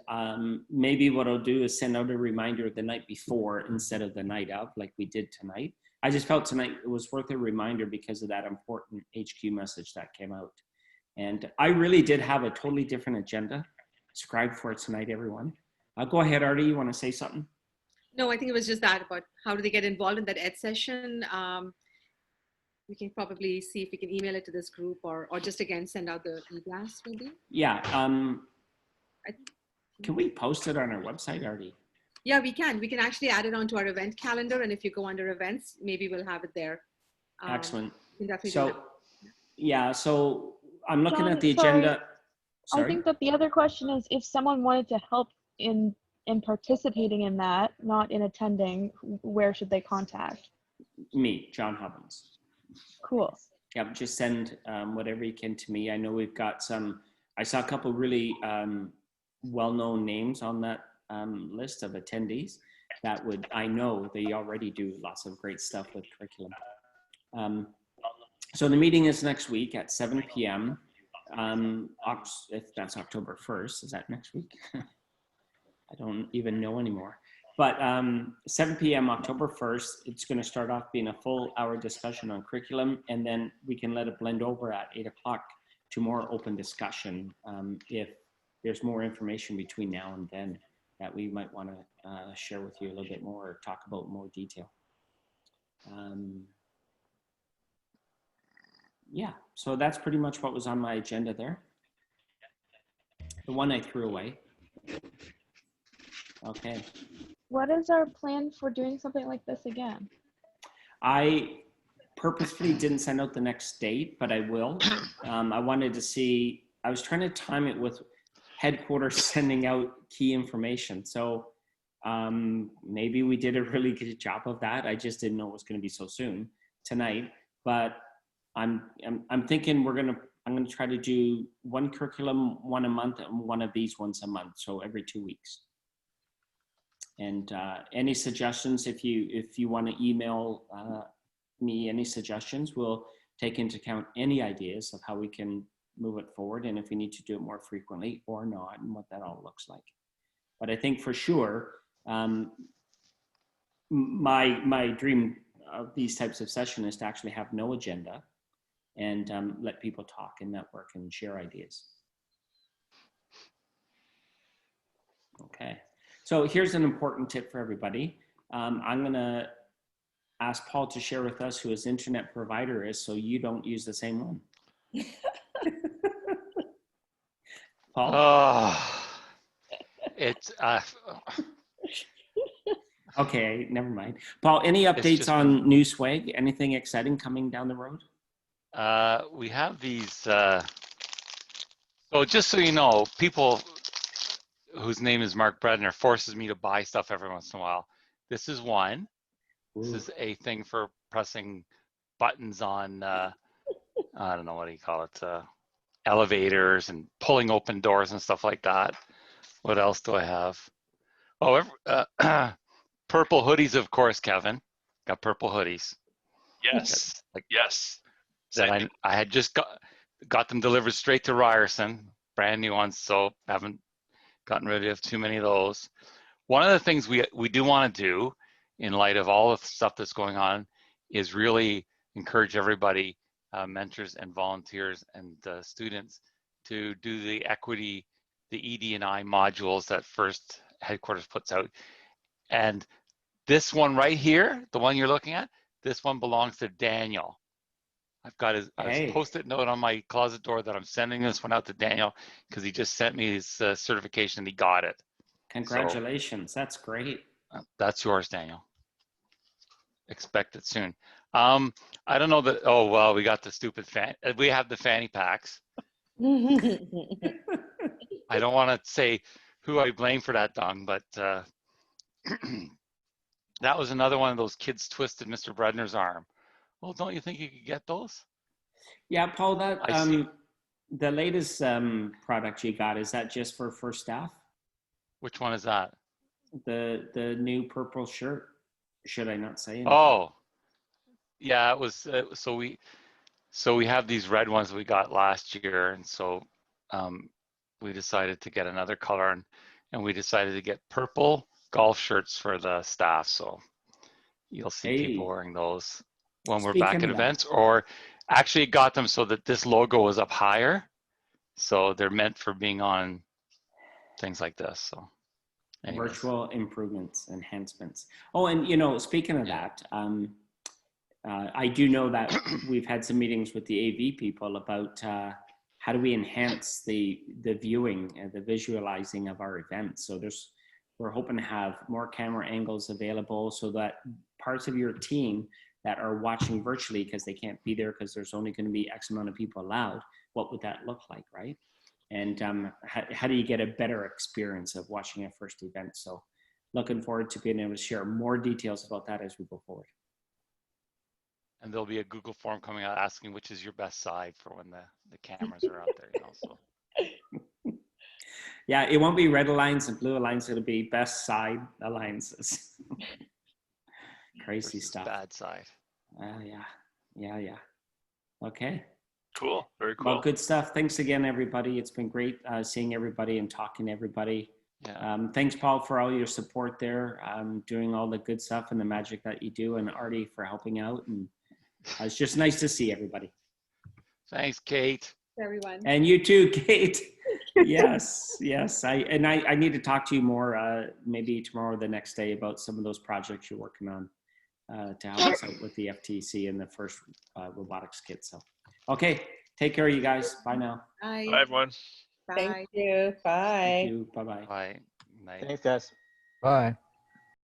maybe what I'll do is send out a reminder the night before instead of the night of, like we did tonight. I just felt tonight it was worth a reminder because of that important HQ message that came out. And I really did have a totally different agenda scribed for tonight, everyone. Go ahead, Artie, you want to say something? No, I think it was just that about how do they get involved in that ed session. We can probably see if we can email it to this group or just again send out the e-blast maybe. Yeah. Can we post it on our website, Artie? Yeah, we can. We can actually add it onto our event calendar, and if you go under events, maybe we'll have it there. Excellent. We can definitely do So, that. yeah. So I'm looking John, at the sorry. agenda. Sorry? I think that the other question is if someone wanted to help in participating in that, not in attending, where should they contact? Me, John Hobbins. Cool. Yeah, just send whatever you can to me. I know we've got some, I saw a couple really well-known names on that list of attendees that would, I know they already do lots of great stuff with curriculum. So the meeting is next week at 7 p.m. If that's October 1st, is that next week? I don't even know anymore. But 7 p.m. October 1st, it's going to start off being a full hour discussion on curriculum, and then we can let it blend over at 8 o'clock to more open discussion if there's more information between now and then that we might want to share with you a little bit more or talk about more detail. Yeah, so that's pretty much what was on my agenda there. The one I threw away. Okay. What is our plan for doing something like this again? I purposefully didn't send out the next date, but I will. I wanted to see, I was trying to time it with headquarters sending out key information. So maybe we did a really good job of that. I just didn't know it was going to be so soon tonight, but I'm thinking I'm going to try to do one curriculum, one a month, and one of these once a month. So every 2 weeks. And any suggestions, if you want to email me any suggestions, we'll take into account any ideas of how we can move it forward and if we need to do it more frequently or not and what that all looks like. But I think for sure, my dream of these types of sessions is to actually have no agenda and let people talk and network and share ideas. Okay. So here's an important tip for everybody. I'm going to ask Paul to share with us who his internet provider is so you don't use the same one. Paul? It's Okay, never mind. Paul, any updates just on new swag? Anything exciting coming down the road? We have these, so just so you know, people whose name is Mark Bredner forces me to buy stuff every once in a while. This is one. This Ooh. is a thing for pressing buttons on, I don't know, what do you call it? Elevators and pulling open doors and stuff like that. What else do I have? Oh, purple hoodies, of course, Kevin. Got purple hoodies. Yes. Like Yes. that I had just got them delivered straight to Ryerson, brand new ones, so haven't gotten rid of too many of those. One of the things we do want to do in light of all the stuff that's going on is really encourage everybody, mentors and volunteers and students, to do the equity, the ED&I modules that First Headquarters puts out. And this one right here, the one you're looking at, this one belongs to Daniel. I've got his post-it note on my closet door that I'm sending this one out to Daniel because he just sent me his certification and he got it. Congratulations, that's great. That's yours, Daniel. Expect it soon. I don't know that, oh, well, we got the stupid we have the fanny packs. I don't want to say who I blame for that, Dong, but that was another one of those kids twisted Mr. Bredner's arm. Well, don't you think you could get those? Yeah, Paul, that the latest product you got, is that just for first staff? Which one is that? The new purple shirt. Should I not say anything? Oh, yeah, it was. So we have these red ones we got last year, and so we decided to get another color, and we decided to get purple golf shirts for the staff. So you'll see people wearing those when we're back at events, or actually got them so that this logo was up higher. So they're meant for being on things like this. So anyways. Virtual improvements, enhancements. Oh, and you know, speaking of that, I do know that we've had some meetings with the AV people about how do we enhance the viewing and the visualizing of our events. So we're hoping to have more camera angles available so that parts of your team that are watching virtually because they can't be there because there's only going to be X amount of people allowed, what would that look like, right? And how do you get a better experience of watching a first event? So looking forward to being able to share more details about that as we go forward. And there'll be a Google form coming out asking which is your best side for when the cameras are out there, you know, so. Yeah, it won't be red alliance and blue alliance. It'll be best side alliances. Crazy stuff. Bad side. Yeah. Okay. Cool. Very cool. Well, good stuff. Thanks again, everybody. It's been great seeing everybody and talking to everybody. Yeah. Thanks, Paul, for all your support there, doing all the good stuff and the magic that you do, and Artie for helping out. And it's just nice to see everybody. Thanks, Kate. Everyone. And you too, Kate. Yes. I need to talk to you more, maybe tomorrow or the next day, about some of those projects you're working on to help us out with the FTC and the first robotics kit. So, okay, take care, you guys. Bye now. Bye. Bye, everyone. Bye. Thank you. Bye. Thank you. Bye-bye. Bye. Night. Thanks, guys. Bye.